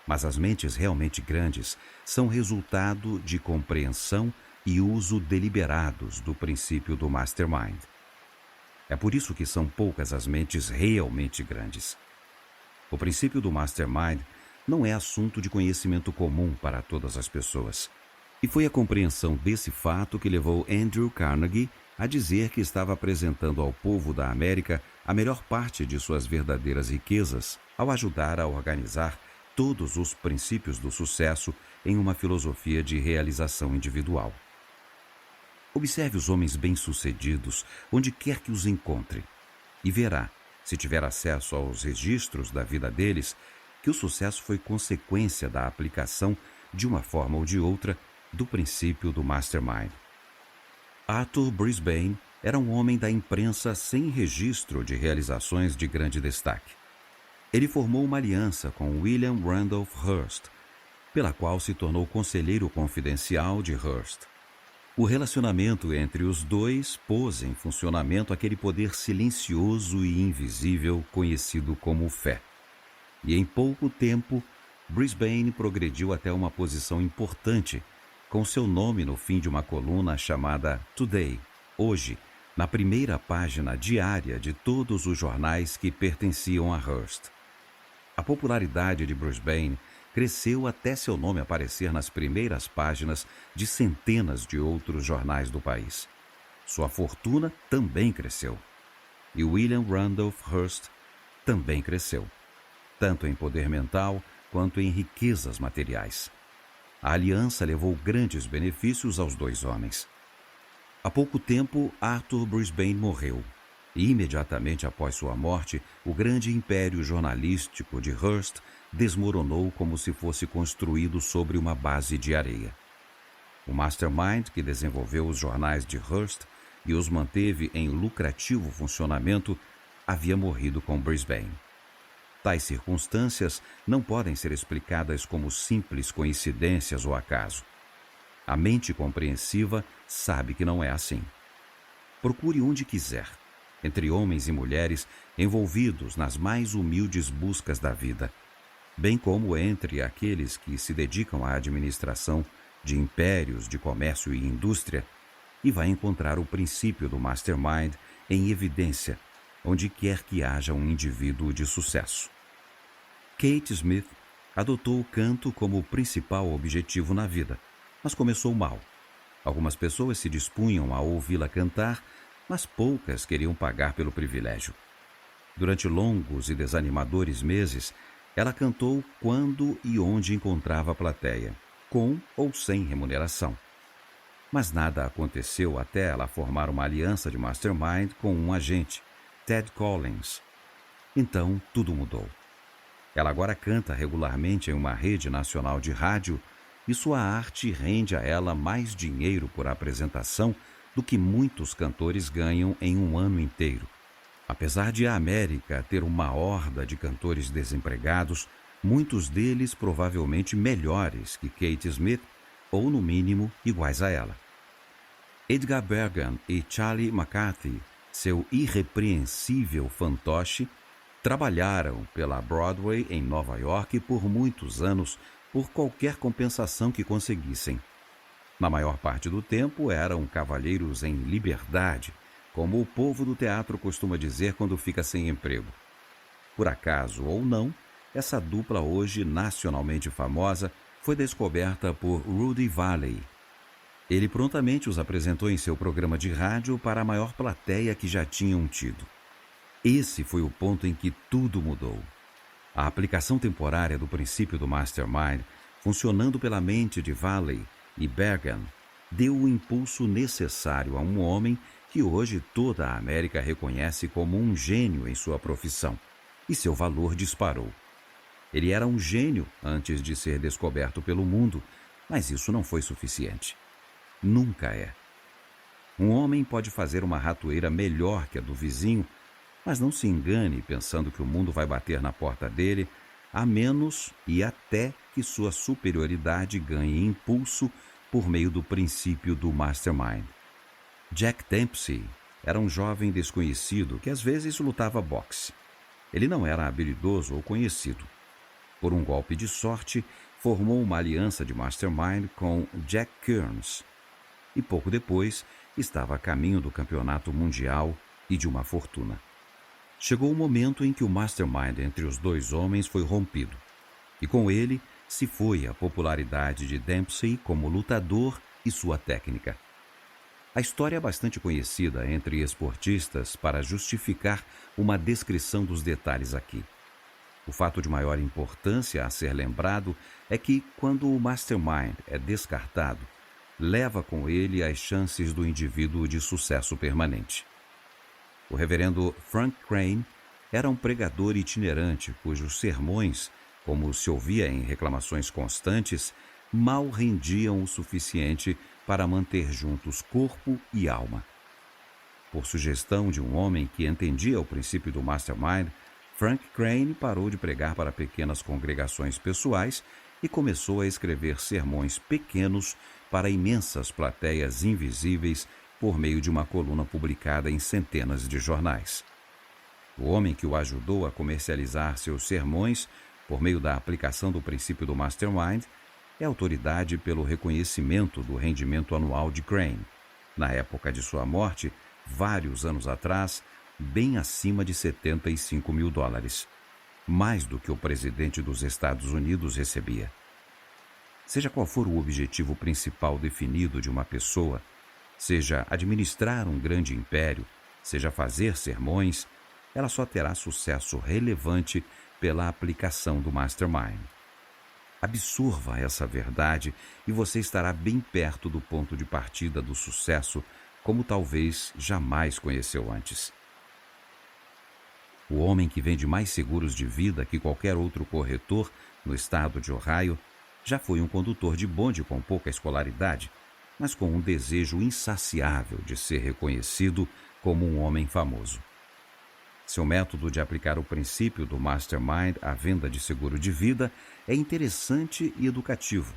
Mas as mentes realmente grandes são resultado de compreensão e uso deliberados do princípio do mastermind. É por isso que são poucas as mentes realmente grandes. O princípio do mastermind não é assunto de conhecimento comum para todas as pessoas. E foi a compreensão desse fato que levou Andrew Carnegie a dizer que estava apresentando ao povo da América a melhor parte de suas verdadeiras riquezas ao ajudar a organizar todos os princípios do sucesso em uma filosofia de realização individual. Observe os homens bem-sucedidos onde quer que os encontre e verá, se tiver acesso aos registros da vida deles, que o sucesso foi consequência da aplicação, de uma forma ou de outra, do princípio do mastermind. Arthur Brisbane era um homem da imprensa sem registro de realizações de grande destaque. Ele formou uma aliança com William Randolph Hearst, pela qual se tornou conselheiro confidencial de Hearst. O relacionamento entre os dois pôs em funcionamento aquele poder silencioso e invisível conhecido como fé. E em pouco tempo, Brisbane progrediu até uma posição importante, com seu nome no fim de uma coluna chamada Today, hoje, na primeira página diária de todos os jornais que pertenciam a Hearst. A popularidade de Brisbane cresceu até seu nome aparecer nas primeiras páginas de centenas de outros jornais do país. Sua fortuna também cresceu. E William Randolph Hearst também cresceu, tanto em poder mental quanto em riquezas materiais. A aliança levou grandes benefícios aos dois homens. Há pouco tempo, Arthur Brisbane morreu. E imediatamente após sua morte, o grande império jornalístico de Hearst desmoronou como se fosse construído sobre uma base de areia. O mastermind que desenvolveu os jornais de Hearst e os manteve em lucrativo funcionamento havia morrido com Brisbane. Tais circunstâncias não podem ser explicadas como simples coincidências ou acaso. A mente compreensiva sabe que não é assim. Procure onde quiser, entre homens e mulheres envolvidos nas mais humildes buscas da vida, bem como entre aqueles que se dedicam à administração de impérios de comércio e indústria, e vai encontrar o princípio do mastermind em evidência, onde quer que haja um indivíduo de sucesso. Kate Smith adotou o canto como o principal objetivo na vida, mas começou mal. Algumas pessoas se dispunham a ouvi-la cantar, mas poucas queriam pagar pelo privilégio. Durante longos e desanimadores meses, ela cantou quando e onde encontrava a plateia, com ou sem remuneração. Mas nada aconteceu até ela formar uma aliança de mastermind com um agente, Ted Collins. Então, tudo mudou. Ela agora canta regularmente em uma rede nacional de rádio e sua arte rende a ela mais dinheiro por apresentação do que muitos cantores ganham em um ano inteiro. Apesar de a América ter uma horda de cantores desempregados, muitos deles provavelmente melhores que Kate Smith ou, no mínimo, iguais a ela. Edgar Bergen e Charlie McCarthy, seu irrepreensível fantoche, trabalharam pela Broadway em Nova York por muitos anos por qualquer compensação que conseguissem. Na maior parte do tempo eram cavalheiros em liberdade, como o povo do teatro costuma dizer quando fica sem emprego. Por acaso ou não, essa dupla hoje nacionalmente famosa foi descoberta por Rudy Vallee. Ele prontamente os apresentou em seu programa de rádio para a maior plateia que já tinham tido. Esse foi o ponto em que tudo mudou. A aplicação temporária do princípio do Mastermind, funcionando pela mente de Vallee e Bergen, deu o impulso necessário a um homem que hoje toda a América reconhece como um gênio em sua profissão, e seu valor disparou. Ele era um gênio antes de ser descoberto pelo mundo, mas isso não foi suficiente. Nunca é. Um homem pode fazer uma ratoeira melhor que a do vizinho, mas não se engane pensando que o mundo vai bater na porta dele, a menos e até que sua superioridade ganhe impulso por meio do princípio do Mastermind. Jack Dempsey era um jovem desconhecido que às vezes lutava boxe. Ele não era habilidoso ou conhecido. Por um golpe de sorte, formou uma aliança de Mastermind com Jack Kearns e pouco depois estava a caminho do campeonato mundial e de uma fortuna. Chegou o momento em que o Mastermind entre os dois homens foi rompido, e com ele se foi a popularidade de Dempsey como lutador e sua técnica. A história é bastante conhecida entre esportistas para justificar uma descrição dos detalhes aqui. O fato de maior importância a ser lembrado é que, quando o Mastermind é descartado, leva com ele as chances do indivíduo de sucesso permanente. O reverendo Frank Crane era um pregador itinerante cujos sermões, como se ouvia em reclamações constantes, mal rendiam o suficiente para manter juntos corpo e alma. Por sugestão de um homem que entendia o princípio do Mastermind, Frank Crane parou de pregar para pequenas congregações pessoais e começou a escrever sermões pequenos para imensas plateias invisíveis por meio de uma coluna publicada em centenas de jornais. O homem que o ajudou a comercializar seus sermões por meio da aplicação do princípio do Mastermind é autoridade pelo reconhecimento do rendimento anual de Crane, na época de sua morte, vários anos atrás, bem acima de $75 mil, mais do que o presidente dos Estados Unidos recebia. Seja qual for o objetivo principal definido de uma pessoa, seja administrar um grande império, seja fazer sermões, ela só terá sucesso relevante pela aplicação do Mastermind. Absorva essa verdade e você estará bem perto do ponto de partida do sucesso, como talvez jamais conheceu antes. O homem que vende mais seguros de vida que qualquer outro corretor no estado de Ohio já foi um condutor de bonde com pouca escolaridade, mas com um desejo insaciável de ser reconhecido como um homem famoso. Seu método de aplicar o princípio do Mastermind à venda de seguro de vida é interessante e educativo.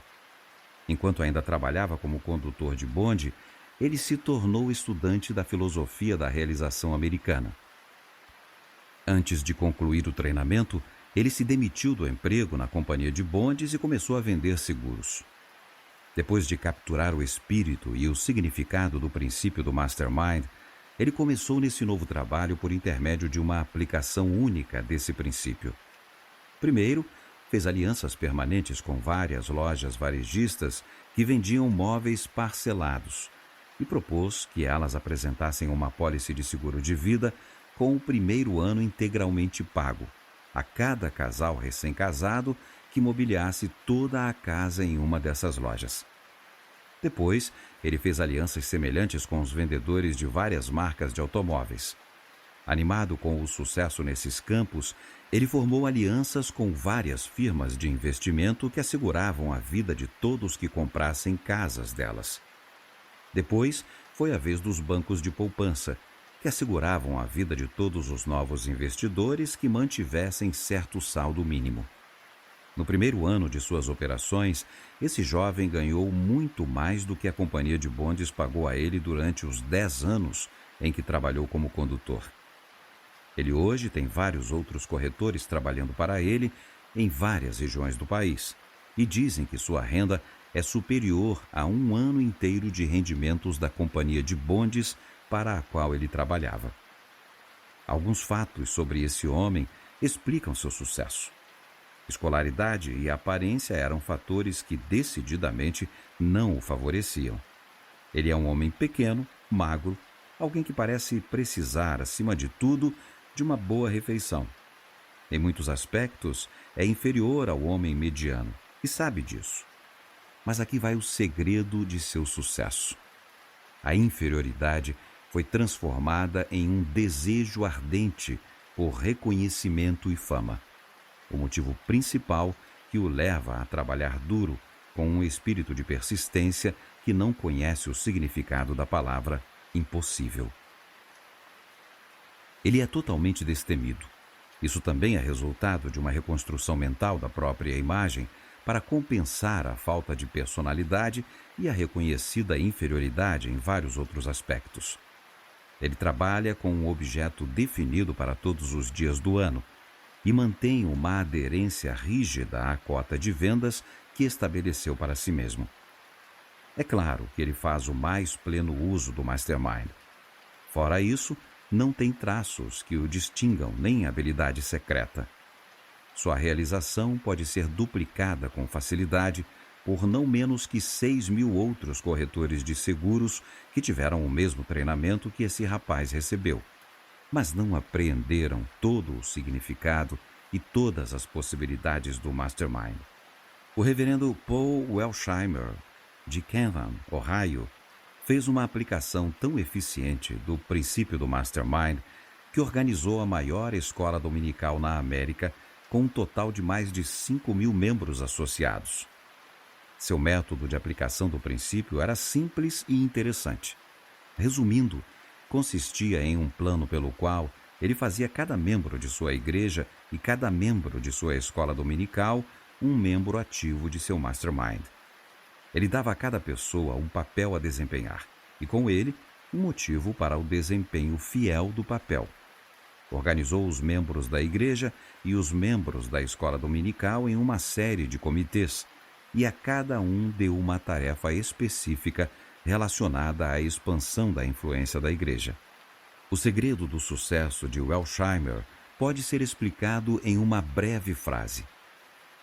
Enquanto ainda trabalhava como condutor de bonde, ele se tornou estudante da filosofia da realização americana. Antes de concluir o treinamento, ele se demitiu do emprego na companhia de bondes e começou a vender seguros. Depois de capturar o espírito e o significado do princípio do Mastermind, ele começou nesse novo trabalho por intermédio de uma aplicação única desse princípio. Primeiro, fez alianças permanentes com várias lojas varejistas que vendiam móveis parcelados e propôs que elas apresentassem uma apólice de seguro de vida com o primeiro ano integralmente pago a cada casal recém-casado que mobiliasse toda a casa em uma dessas lojas. Depois, ele fez alianças semelhantes com os vendedores de várias marcas de automóveis. Animado com o sucesso nesses campos, ele formou alianças com várias firmas de investimento que asseguravam a vida de todos que comprassem casas delas. Depois, foi a vez dos bancos de poupança, que asseguravam a vida de todos os novos investidores que mantivessem certo saldo mínimo. No primeiro ano de suas operações, esse jovem ganhou muito mais do que a companhia de bondes pagou a ele durante os 10 anos em que trabalhou como condutor. Ele hoje tem vários outros corretores trabalhando para ele em várias regiões do país e dizem que sua renda é superior a um ano inteiro de rendimentos da companhia de bondes para a qual ele trabalhava. Alguns fatos sobre esse homem explicam seu sucesso. Escolaridade e aparência eram fatores que decididamente não o favoreciam. Ele é um homem pequeno, magro, alguém que parece precisar, acima de tudo, de uma boa refeição. Em muitos aspectos, é inferior ao homem mediano e sabe disso. Mas aqui vai o segredo de seu sucesso. A inferioridade foi transformada em um desejo ardente por reconhecimento e fama. O motivo principal que o leva a trabalhar duro com um espírito de persistência que não conhece o significado da palavra impossível. Ele é totalmente destemido. Isso também é resultado de uma reconstrução mental da própria imagem para compensar a falta de personalidade e a reconhecida inferioridade em vários outros aspectos. Ele trabalha com um objeto definido para todos os dias do ano e mantém uma aderência rígida à cota de vendas que estabeleceu para si mesmo. É claro que ele faz o mais pleno uso do Mastermind. Fora isso, não tem traços que o distingam nem habilidade secreta. Sua realização pode ser duplicada com facilidade por não menos que 6.000 outros corretores de seguros que tiveram o mesmo treinamento que esse rapaz recebeu, mas não apreenderam todo o significado e todas as possibilidades do Mastermind. O reverendo Paul Welsheimer, de Canton, Ohio, fez uma aplicação tão eficiente do princípio do Mastermind que organizou a maior escola dominical na América com um total de mais de 5.000 membros associados. Seu método de aplicação do princípio era simples e interessante. Resumindo, consistia em um plano pelo qual ele fazia cada membro de sua igreja e cada membro de sua escola dominical um membro ativo de seu Mastermind. Ele dava a cada pessoa um papel a desempenhar e, com ele, um motivo para o desempenho fiel do papel. Organizou os membros da igreja e os membros da escola dominical em uma série de comitês e a cada um deu uma tarefa específica relacionada à expansão da influência da igreja. O segredo do sucesso de Welsheimer pode ser explicado em uma breve frase.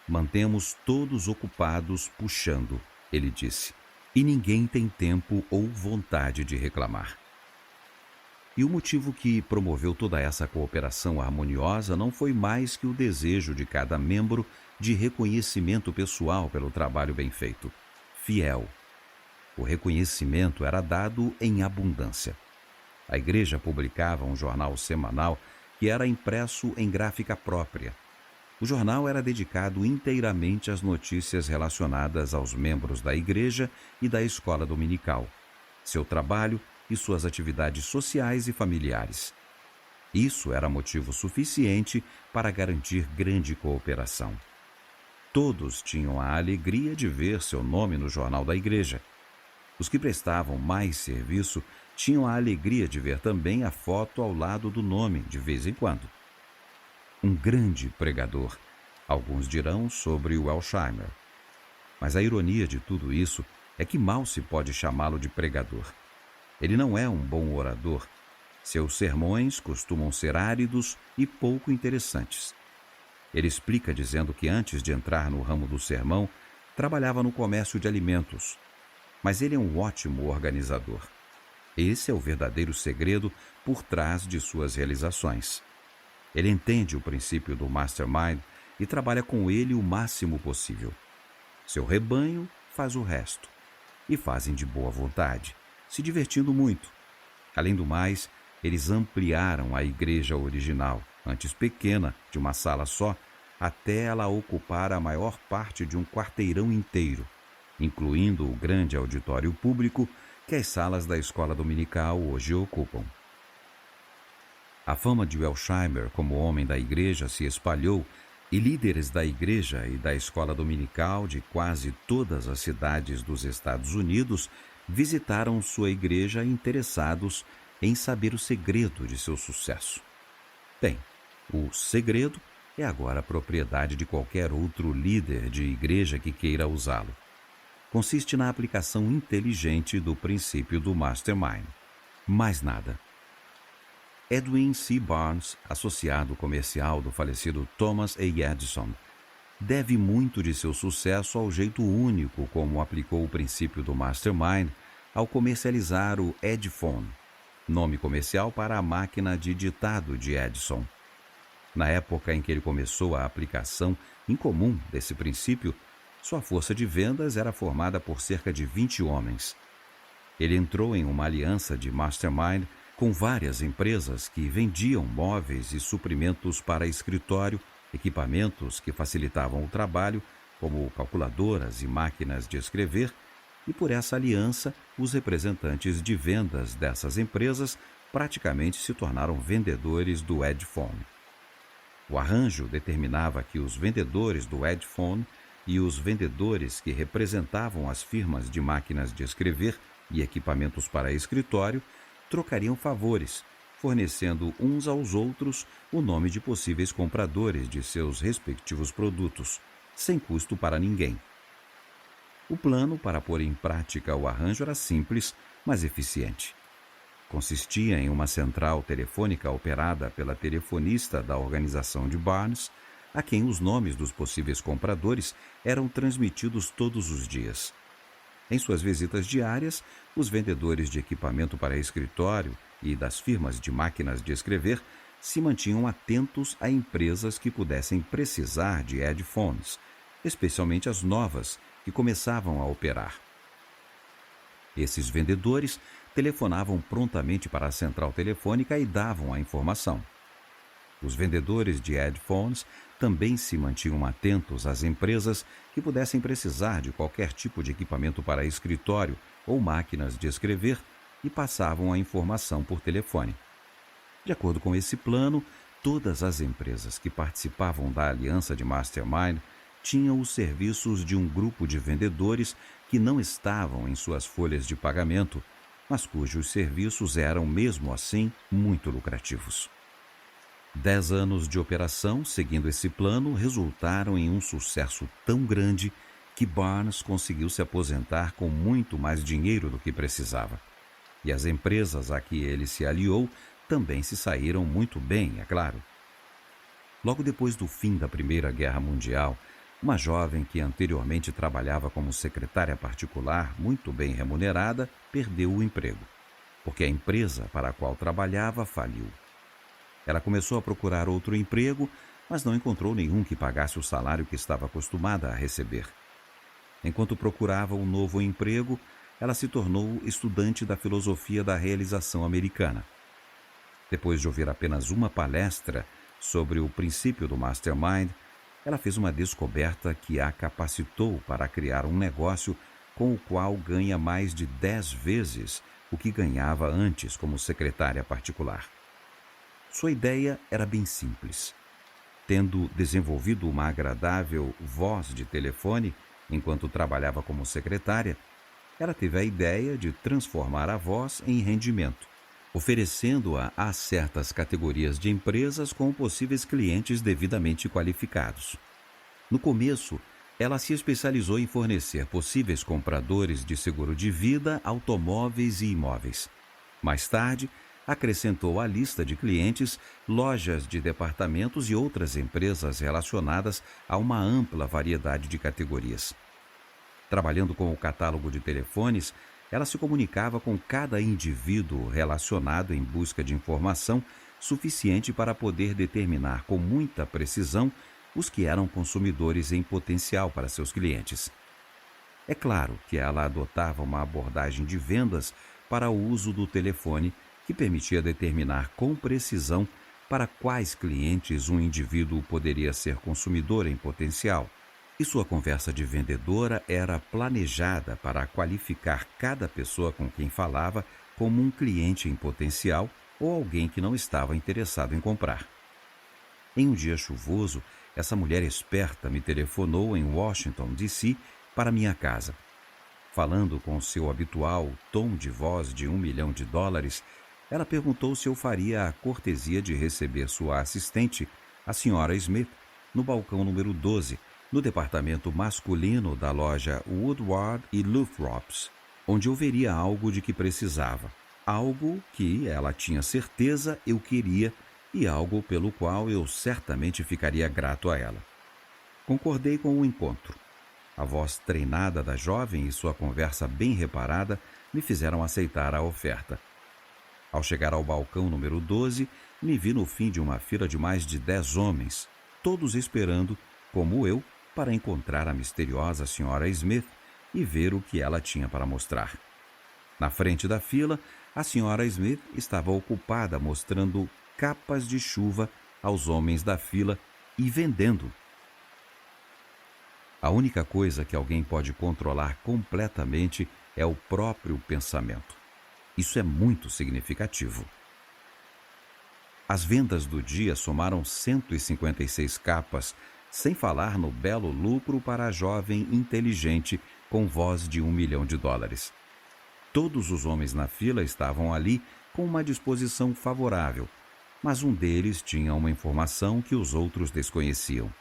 Mantemos todos ocupados puxando, ele disse, e ninguém tem tempo ou vontade de reclamar. E o motivo que promoveu toda essa cooperação harmoniosa não foi mais que o desejo de cada membro de reconhecimento pessoal pelo trabalho bem feito, fiel. O reconhecimento era dado em abundância. A igreja publicava um jornal semanal que era impresso em gráfica própria. O jornal era dedicado inteiramente às notícias relacionadas aos membros da igreja e da escola dominical, seu trabalho e suas atividades sociais e familiares. Isso era motivo suficiente para garantir grande cooperação. Todos tinham a alegria de ver seu nome no jornal da igreja. Os que prestavam mais serviço tinham a alegria de ver também a foto ao lado do nome, de vez em quando. Um grande pregador, alguns dirão sobre o Welsheimer. Mas a ironia de tudo isso é que mal se pode chamá-lo de pregador. Ele não é um bom orador. Seus sermões costumam ser áridos e pouco interessantes. Ele explica dizendo que antes de entrar no ramo do sermão, trabalhava no comércio de alimentos. Mas ele é um ótimo organizador. Esse é o verdadeiro segredo por trás de suas realizações. Ele entende o princípio do Mastermind e trabalha com ele o máximo possível. Seu rebanho faz o resto, e fazem de boa vontade, se divertindo muito. Além do mais, eles ampliaram a igreja original, antes pequena, de uma sala só, até ela ocupar a maior parte de um quarteirão inteiro, incluindo o grande auditório público que as salas da escola dominical hoje ocupam. A fama de Welsheimer como homem da igreja se espalhou E líderes da igreja e da escola dominical de quase todas as cidades dos Estados Unidos visitaram sua igreja interessados em saber o segredo de seu sucesso. Bem, o segredo é agora propriedade de qualquer outro líder de igreja que queira usá-lo. Consiste na aplicação inteligente do princípio do Mastermind. Mais nada. Edwin C. Barnes, associado comercial do falecido Thomas A. Edison, deve muito de seu sucesso ao jeito único como aplicou o princípio do Mastermind ao comercializar o Edphone, nome comercial para a máquina de ditado de Edison. Na época em que ele começou a aplicação incomum desse princípio, sua força de vendas era formada por cerca de 20 homens. Ele entrou em uma aliança de Mastermind com várias empresas que vendiam móveis e suprimentos para escritório, equipamentos que facilitavam o trabalho, como calculadoras e máquinas de escrever, e por essa aliança, os representantes de vendas dessas empresas praticamente se tornaram vendedores do Edphone. O arranjo determinava que os vendedores do Edphone e os vendedores que representavam as firmas de máquinas de escrever e equipamentos para escritório trocariam favores, fornecendo uns aos outros o nome de possíveis compradores de seus respectivos produtos, sem custo para ninguém. O plano para pôr em prática o arranjo era simples, mas eficiente. Consistia em uma central telefônica operada pela telefonista da organização de Barnes, a quem os nomes dos possíveis compradores eram transmitidos todos os dias. Em suas visitas diárias, os vendedores de equipamento para escritório e das firmas de máquinas de escrever se mantinham atentos a empresas que pudessem precisar de headphones, especialmente as novas que começavam a operar. Esses vendedores telefonavam prontamente para a central telefônica e davam a informação. Os vendedores de headphones também se mantinham atentos às empresas que pudessem precisar de qualquer tipo de equipamento para escritório ou máquinas de escrever e passavam a informação por telefone. De acordo com esse plano, todas as empresas que participavam da aliança de Mastermind tinham os serviços de um grupo de vendedores que não estavam em suas folhas de pagamento, mas cujos serviços eram, mesmo assim, muito lucrativos. 10 anos de operação seguindo esse plano resultaram em um sucesso tão grande que Barnes conseguiu se aposentar com muito mais dinheiro do que precisava. E as empresas a que ele se aliou também se saíram muito bem, é claro. Logo depois do fim da Primeira Guerra Mundial, uma jovem que anteriormente trabalhava como secretária particular, muito bem remunerada, perdeu o emprego, porque a empresa para a qual trabalhava faliu. Ela começou a procurar outro emprego, mas não encontrou nenhum que pagasse o salário que estava acostumada a receber. Enquanto procurava um novo emprego, ela se tornou estudante da filosofia da realização americana. Depois de ouvir apenas uma palestra sobre o princípio do Mastermind, ela fez uma descoberta que a capacitou para criar um negócio com o qual ganha mais de 10 vezes o que ganhava antes como secretária particular. Sua ideia era bem simples. Tendo desenvolvido uma agradável voz de telefone enquanto trabalhava como secretária, ela teve a ideia de transformar a voz em rendimento, oferecendo-a a certas categorias de empresas com possíveis clientes devidamente qualificados. No começo, ela se especializou em fornecer possíveis compradores de seguro de vida, automóveis e imóveis. Mais tarde, acrescentou à lista de clientes lojas de departamentos e outras empresas relacionadas a uma ampla variedade de categorias. Trabalhando com o catálogo de telefones, ela se comunicava com cada indivíduo relacionado em busca de informação suficiente para poder determinar com muita precisão os que eram consumidores em potencial para seus clientes. É claro que ela adotava uma abordagem de vendas para o uso do telefone que permitia determinar com precisão para quais clientes um indivíduo poderia ser consumidor em potencial, e sua conversa de vendedora era planejada para qualificar cada pessoa com quem falava como um cliente em potencial ou alguém que não estava interessado em comprar. Em um dia chuvoso, essa mulher esperta me telefonou em Washington, D.C., para minha casa. Falando com seu habitual tom de voz de US$ 1 milhão, ela perguntou se eu faria a cortesia de receber sua assistente, a Sra. Smith, no balcão número 12, no departamento masculino da loja Woodward e Luthrops, onde eu veria algo de que precisava, algo que ela tinha certeza eu queria e algo pelo qual eu certamente ficaria grato a ela. Concordei com o encontro. A voz treinada da jovem e sua conversa bem reparada me fizeram aceitar a oferta. Ao chegar ao balcão número 12, me vi no fim de uma fila de mais de 10 homens, todos esperando, como eu, para encontrar a misteriosa Sra. Smith e ver o que ela tinha para mostrar. Na frente da fila, a Sra. Smith estava ocupada mostrando capas de chuva aos homens da fila e vendendo. A única coisa que alguém pode controlar completamente é o próprio pensamento. Isso é muito significativo. As vendas do dia somaram 156 capas, sem falar no belo lucro para a jovem inteligente com voz de US$ 1 milhão. Todos os homens na fila estavam ali com uma disposição favorável, mas um deles tinha uma informação que os outros desconheciam.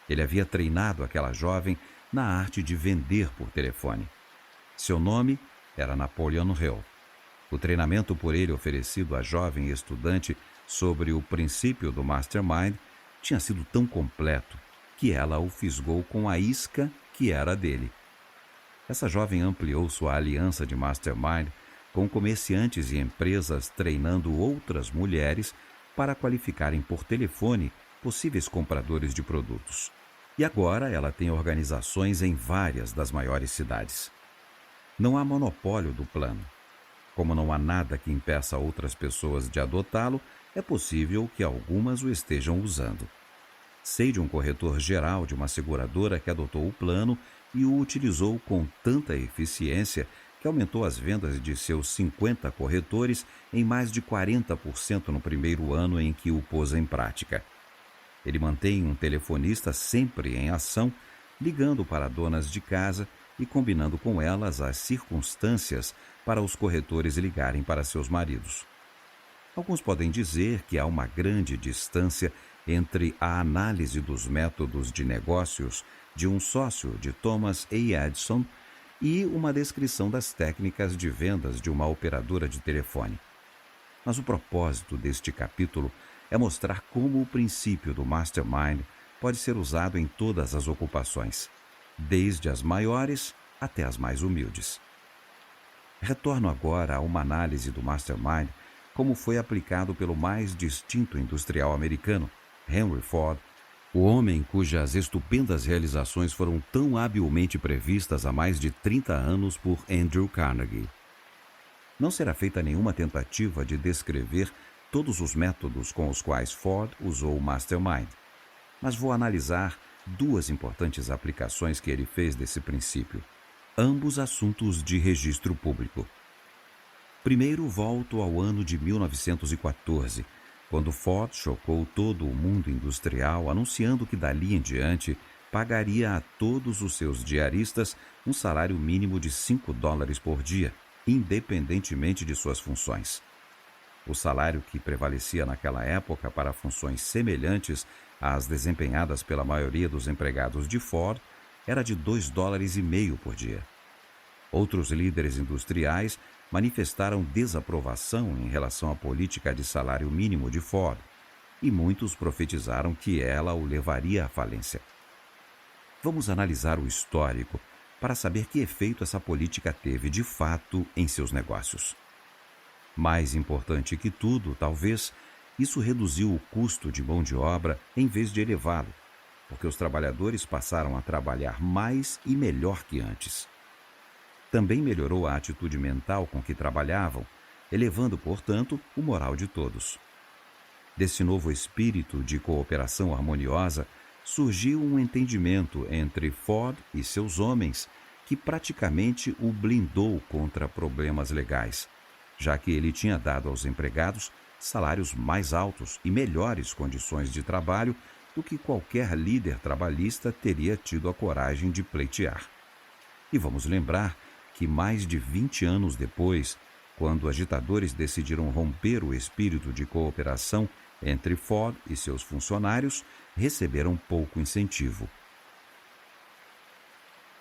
Ele havia treinado aquela jovem na arte de vender por telefone. Seu nome era Napoleon Hill. O treinamento por ele oferecido à jovem estudante sobre o princípio do Mastermind tinha sido tão completo que ela o fisgou com a isca que era dele. Essa jovem ampliou sua aliança de Mastermind com comerciantes e empresas treinando outras mulheres para qualificarem por telefone possíveis compradores de produtos. E agora ela tem organizações em várias das maiores cidades. Não há monopólio do plano. Como não há nada que impeça outras pessoas de adotá-lo, é possível que algumas o estejam usando. Sei de um corretor geral de uma seguradora que adotou o plano e o utilizou com tanta eficiência que aumentou as vendas de seus 50 corretores em mais de 40% no primeiro ano em que o pôs em prática. Ele mantém um telefonista sempre em ação, ligando para donas de casa e combinando com elas as circunstâncias para os corretores ligarem para seus maridos. Alguns podem dizer que há uma grande distância entre a análise dos métodos de negócios de um sócio de Thomas A. Edison e uma descrição das técnicas de vendas de uma operadora de telefone. Mas o propósito deste capítulo é mostrar como o princípio do Mastermind pode ser usado em todas as ocupações, desde as maiores até as mais humildes. Retorno agora a uma análise do Mastermind como foi aplicado pelo mais distinto industrial americano, Henry Ford, o homem cujas estupendas realizações foram tão habilmente previstas há mais de 30 anos por Andrew Carnegie. Não será feita nenhuma tentativa de descrever todos os métodos com os quais Ford usou o Mastermind, mas vou analisar duas importantes aplicações que ele fez desse princípio, ambos assuntos de registro público. Primeiro, volto ao ano de 1914, quando Ford chocou todo o mundo industrial anunciando que dali em diante pagaria a todos os seus diaristas um salário mínimo de $5 por dia, independentemente de suas funções. O salário que prevalecia naquela época para funções semelhantes às desempenhadas pela maioria dos empregados de Ford era de $2,50 por dia. Outros líderes industriais manifestaram desaprovação em relação à política de salário mínimo de Ford, e muitos profetizaram que ela o levaria à falência. Vamos analisar o histórico para saber que efeito essa política teve de fato em seus negócios. Mais importante que tudo, talvez, isso reduziu o custo de mão de obra em vez de elevá-lo, porque os trabalhadores passaram a trabalhar mais e melhor que antes. Também melhorou a atitude mental com que trabalhavam, elevando, portanto, o moral de todos. Desse novo espírito de cooperação harmoniosa, surgiu um entendimento entre Ford e seus homens que praticamente o blindou contra problemas legais, já que ele tinha dado aos empregados salários mais altos e melhores condições de trabalho do que qualquer líder trabalhista teria tido a coragem de pleitear. E vamos lembrar que mais de 20 anos depois, quando agitadores decidiram romper o espírito de cooperação entre Ford e seus funcionários, receberam pouco incentivo.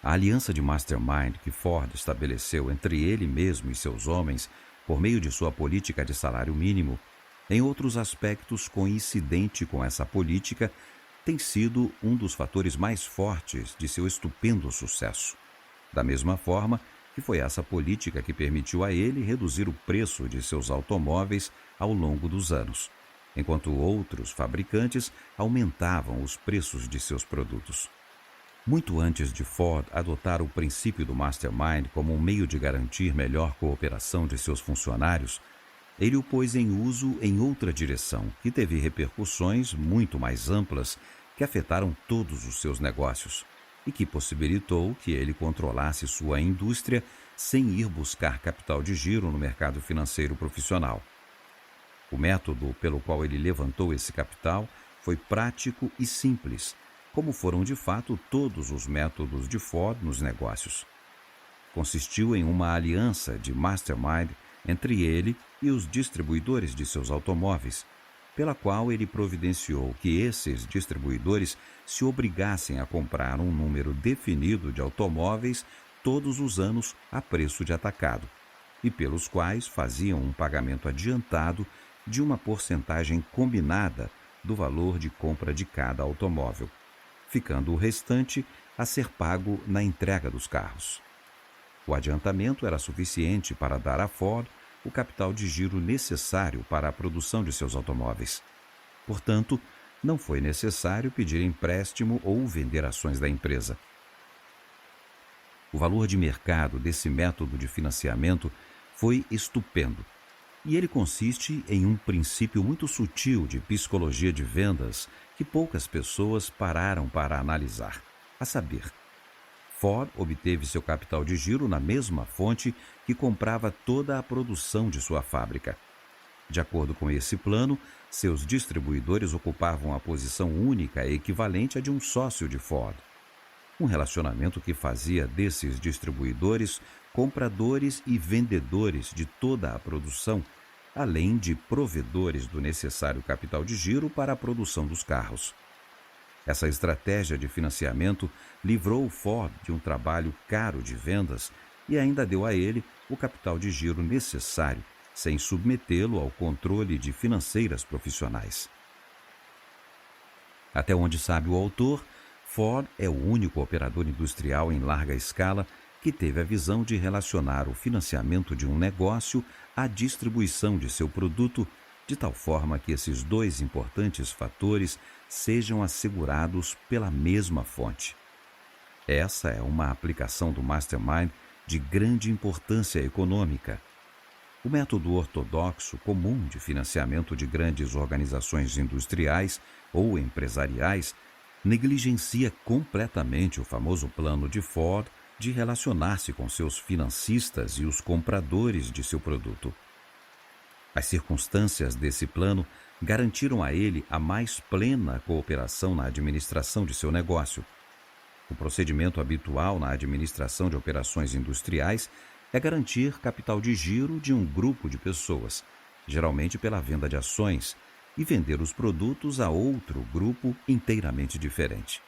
A aliança de mastermind que Ford estabeleceu entre ele mesmo e seus homens, por meio de sua política de salário mínimo, em outros aspectos coincidente com essa política, tem sido um dos fatores mais fortes de seu estupendo sucesso. Da mesma forma que foi essa política que permitiu a ele reduzir o preço de seus automóveis ao longo dos anos, enquanto outros fabricantes aumentavam os preços de seus produtos. Muito antes de Ford adotar o princípio do Mastermind como um meio de garantir melhor cooperação de seus funcionários, ele o pôs em uso em outra direção, que teve repercussões muito mais amplas que afetaram todos os seus negócios e que possibilitou que ele controlasse sua indústria sem ir buscar capital de giro no mercado financeiro profissional. O método pelo qual ele levantou esse capital foi prático e simples, como foram de fato todos os métodos de Ford nos negócios. Consistiu em uma aliança de mastermind entre ele e os distribuidores de seus automóveis, pela qual ele providenciou que esses distribuidores se obrigassem a comprar um número definido de automóveis todos os anos a preço de atacado, e pelos quais faziam um pagamento adiantado de uma porcentagem combinada do valor de compra de cada automóvel, ficando o restante a ser pago na entrega dos carros. O adiantamento era suficiente para dar a Ford o capital de giro necessário para a produção de seus automóveis. Portanto, não foi necessário pedir empréstimo ou vender ações da empresa. O valor de mercado desse método de financiamento foi estupendo, e ele consiste em um princípio muito sutil de psicologia de vendas que poucas pessoas pararam para analisar, a saber, Ford obteve seu capital de giro na mesma fonte que comprava toda a produção de sua fábrica. De acordo com esse plano, seus distribuidores ocupavam a posição única e equivalente à de um sócio de Ford. Um relacionamento que fazia desses distribuidores compradores e vendedores de toda a produção, além de provedores do necessário capital de giro para a produção dos carros. Essa estratégia de financiamento livrou o Ford de um trabalho caro de vendas e ainda deu a ele o capital de giro necessário, sem submetê-lo ao controle de financeiras profissionais. Até onde sabe o autor, Ford é o único operador industrial em larga escala que teve a visão de relacionar o financiamento de um negócio à distribuição de seu produto, de tal forma que esses dois importantes fatores sejam assegurados pela mesma fonte. Essa é uma aplicação do Mastermind de grande importância econômica. O método ortodoxo comum de financiamento de grandes organizações industriais ou empresariais negligencia completamente o famoso plano de Ford de relacionar-se com seus financistas e os compradores de seu produto. As circunstâncias desse plano garantiram a ele a mais plena cooperação na administração de seu negócio. O procedimento habitual na administração de operações industriais é garantir capital de giro de um grupo de pessoas, geralmente pela venda de ações, e vender os produtos a outro grupo inteiramente diferente.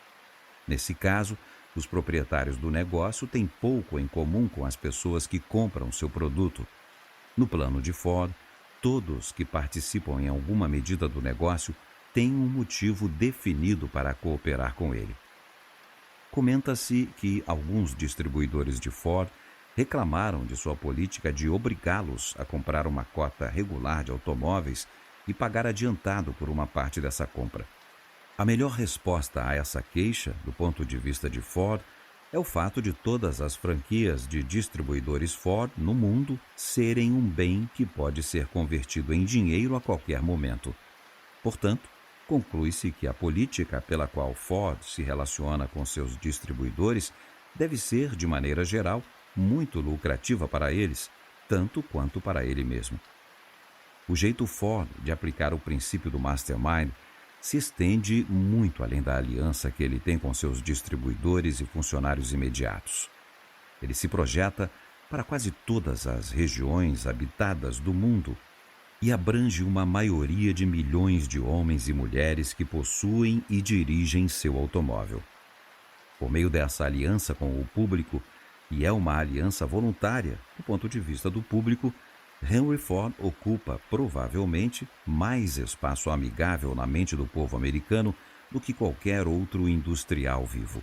Nesse caso, os proprietários do negócio têm pouco em comum com as pessoas que compram seu produto. No plano de Ford, todos que participam em alguma medida do negócio têm um motivo definido para cooperar com ele. Comenta-se que alguns distribuidores de Ford reclamaram de sua política de obrigá-los a comprar uma cota regular de automóveis e pagar adiantado por uma parte dessa compra. A melhor resposta a essa queixa, do ponto de vista de Ford, é o fato de todas as franquias de distribuidores Ford no mundo serem um bem que pode ser convertido em dinheiro a qualquer momento. Portanto, conclui-se que a política pela qual Ford se relaciona com seus distribuidores deve ser, de maneira geral, muito lucrativa para eles, tanto quanto para ele mesmo. O jeito Ford de aplicar o princípio do Mastermind se estende muito além da aliança que ele tem com seus distribuidores e funcionários imediatos. Ele se projeta para quase todas as regiões habitadas do mundo e abrange uma maioria de milhões de homens e mulheres que possuem e dirigem seu automóvel. Por meio dessa aliança com o público, e é uma aliança voluntária do ponto de vista do público, Henry Ford ocupa provavelmente mais espaço amigável na mente do povo americano do que qualquer outro industrial vivo.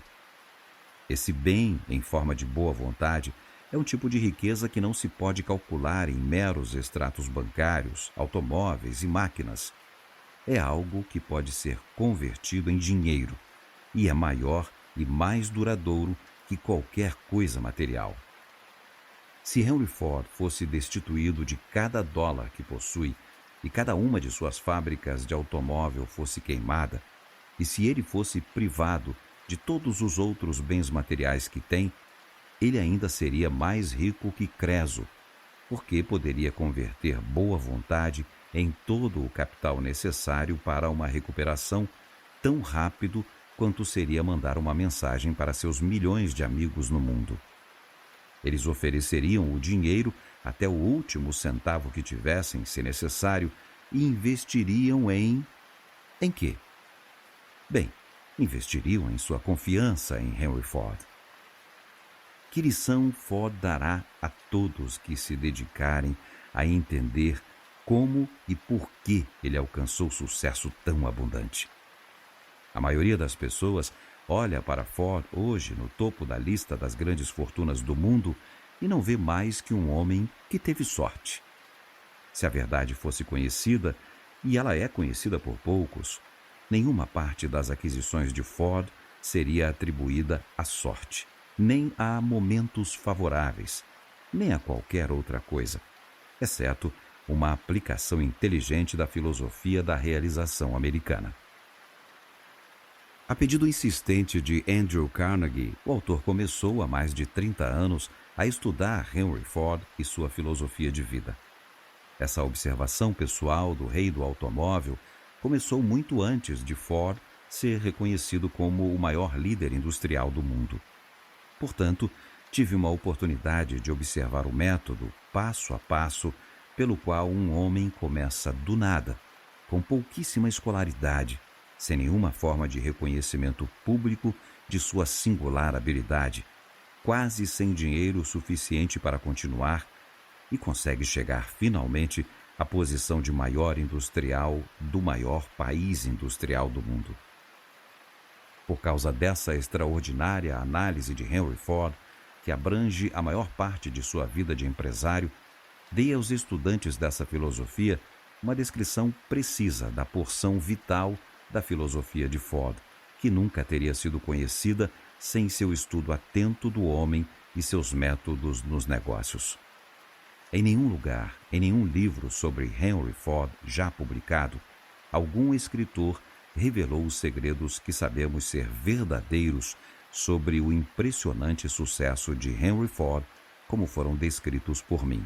Esse bem, em forma de boa vontade, é um tipo de riqueza que não se pode calcular em meros extratos bancários, automóveis e máquinas. É algo que pode ser convertido em dinheiro e é maior e mais duradouro que qualquer coisa material. Se Henry Ford fosse destituído de cada dólar que possui e cada uma de suas fábricas de automóvel fosse queimada, e se ele fosse privado de todos os outros bens materiais que tem, ele ainda seria mais rico que Creso, porque poderia converter boa vontade em todo o capital necessário para uma recuperação tão rápido quanto seria mandar uma mensagem para seus milhões de amigos no mundo. Eles ofereceriam o dinheiro até o último centavo que tivessem, se necessário, e investiriam Em quê? Bem, investiriam em sua confiança em Henry Ford. Que lição Ford dará a todos que se dedicarem a entender como e por que ele alcançou sucesso tão abundante? A maioria das pessoas olha para Ford hoje no topo da lista das grandes fortunas do mundo e não vê mais que um homem que teve sorte. Se a verdade fosse conhecida, e ela é conhecida por poucos, nenhuma parte das aquisições de Ford seria atribuída à sorte, nem a momentos favoráveis, nem a qualquer outra coisa, exceto uma aplicação inteligente da filosofia da realização americana. A pedido insistente de Andrew Carnegie, o autor começou há mais de 30 anos a estudar Henry Ford e sua filosofia de vida. Essa observação pessoal do rei do automóvel começou muito antes de Ford ser reconhecido como o maior líder industrial do mundo. Portanto, tive uma oportunidade de observar o método, passo a passo, pelo qual um homem começa do nada, com pouquíssima escolaridade, sem nenhuma forma de reconhecimento público de sua singular habilidade, quase sem dinheiro suficiente para continuar, e consegue chegar finalmente à posição de maior industrial do maior país industrial do mundo. Por causa dessa extraordinária análise de Henry Ford, que abrange a maior parte de sua vida de empresário, dei aos estudantes dessa filosofia uma descrição precisa da porção vital da filosofia de Ford, que nunca teria sido conhecida sem seu estudo atento do homem e seus métodos nos negócios. Em nenhum lugar, em nenhum livro sobre Henry Ford já publicado, algum escritor revelou os segredos que sabemos ser verdadeiros sobre o impressionante sucesso de Henry Ford, como foram descritos por mim.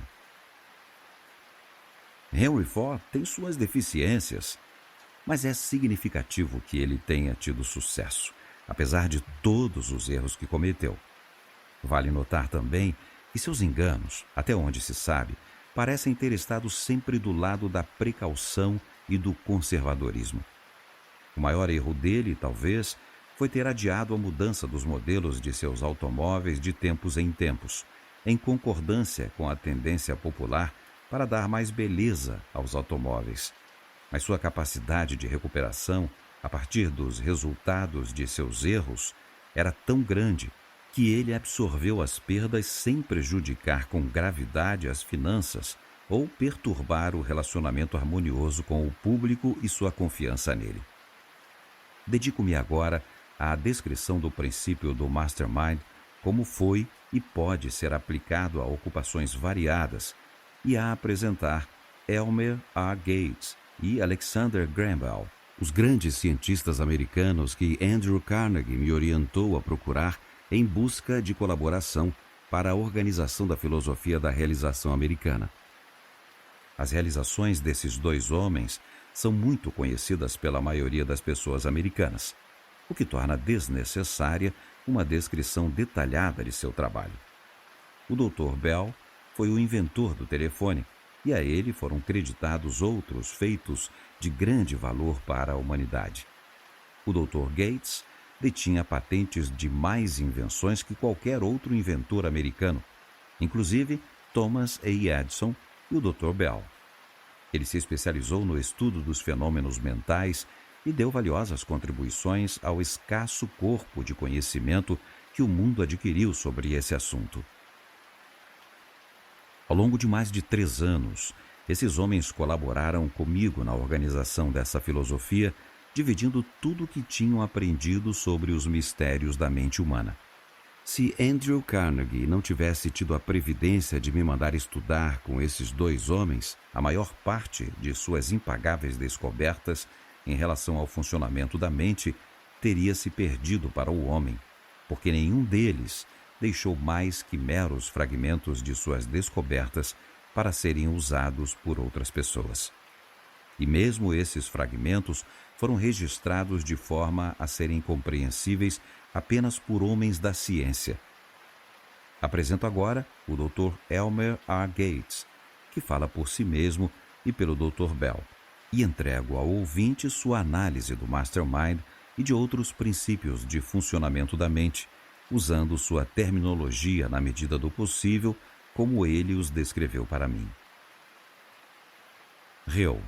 Henry Ford tem suas deficiências, mas é significativo que ele tenha tido sucesso, apesar de todos os erros que cometeu. Vale notar também que seus enganos, até onde se sabe, parecem ter estado sempre do lado da precaução e do conservadorismo. O maior erro dele, talvez, foi ter adiado a mudança dos modelos de seus automóveis de tempos em tempos, em concordância com a tendência popular para dar mais beleza aos automóveis. Mas sua capacidade de recuperação, a partir dos resultados de seus erros, era tão grande que ele absorveu as perdas sem prejudicar com gravidade as finanças ou perturbar o relacionamento harmonioso com o público e sua confiança nele. Dedico-me agora à descrição do princípio do Mastermind, como foi e pode ser aplicado a ocupações variadas, e a apresentar Elmer A. Gates e Alexander Graham Bell, os grandes cientistas americanos que Andrew Carnegie me orientou a procurar em busca de colaboração para a organização da filosofia da realização americana. As realizações desses dois homens são muito conhecidas pela maioria das pessoas americanas, o que torna desnecessária uma descrição detalhada de seu trabalho. O Dr. Bell foi o inventor do telefone e a ele foram creditados outros feitos de grande valor para a humanidade. O Dr. Gates detinha patentes de mais invenções que qualquer outro inventor americano, inclusive Thomas A. Edison e o Dr. Bell. Ele se especializou no estudo dos fenômenos mentais e deu valiosas contribuições ao escasso corpo de conhecimento que o mundo adquiriu sobre esse assunto. Ao longo de mais de 3 anos, esses homens colaboraram comigo na organização dessa filosofia, dividindo tudo o que tinham aprendido sobre os mistérios da mente humana. Se Andrew Carnegie não tivesse tido a previdência de me mandar estudar com esses 2 homens, a maior parte de suas impagáveis descobertas em relação ao funcionamento da mente teria se perdido para o homem, porque nenhum deles deixou mais que meros fragmentos de suas descobertas para serem usados por outras pessoas. E mesmo esses fragmentos foram registrados de forma a serem compreensíveis apenas por homens da ciência. Apresento agora o Dr. Elmer A. Gates, que fala por si mesmo e pelo Dr. Bell, e entrego ao ouvinte sua análise do Mastermind e de outros princípios de funcionamento da mente, usando sua terminologia na medida do possível, como ele os descreveu para mim. Reu.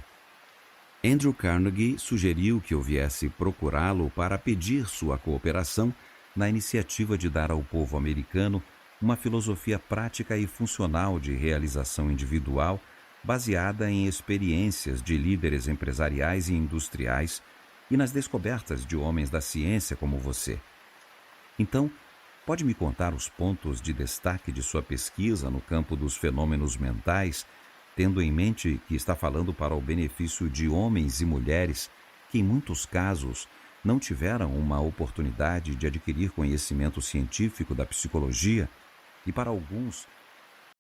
Andrew Carnegie sugeriu que eu viesse procurá-lo para pedir sua cooperação na iniciativa de dar ao povo americano uma filosofia prática e funcional de realização individual baseada em experiências de líderes empresariais e industriais e nas descobertas de homens da ciência como você. Então, pode me contar os pontos de destaque de sua pesquisa no campo dos fenômenos mentais, tendo em mente que está falando para o benefício de homens e mulheres que, em muitos casos, não tiveram uma oportunidade de adquirir conhecimento científico da psicologia e, para alguns,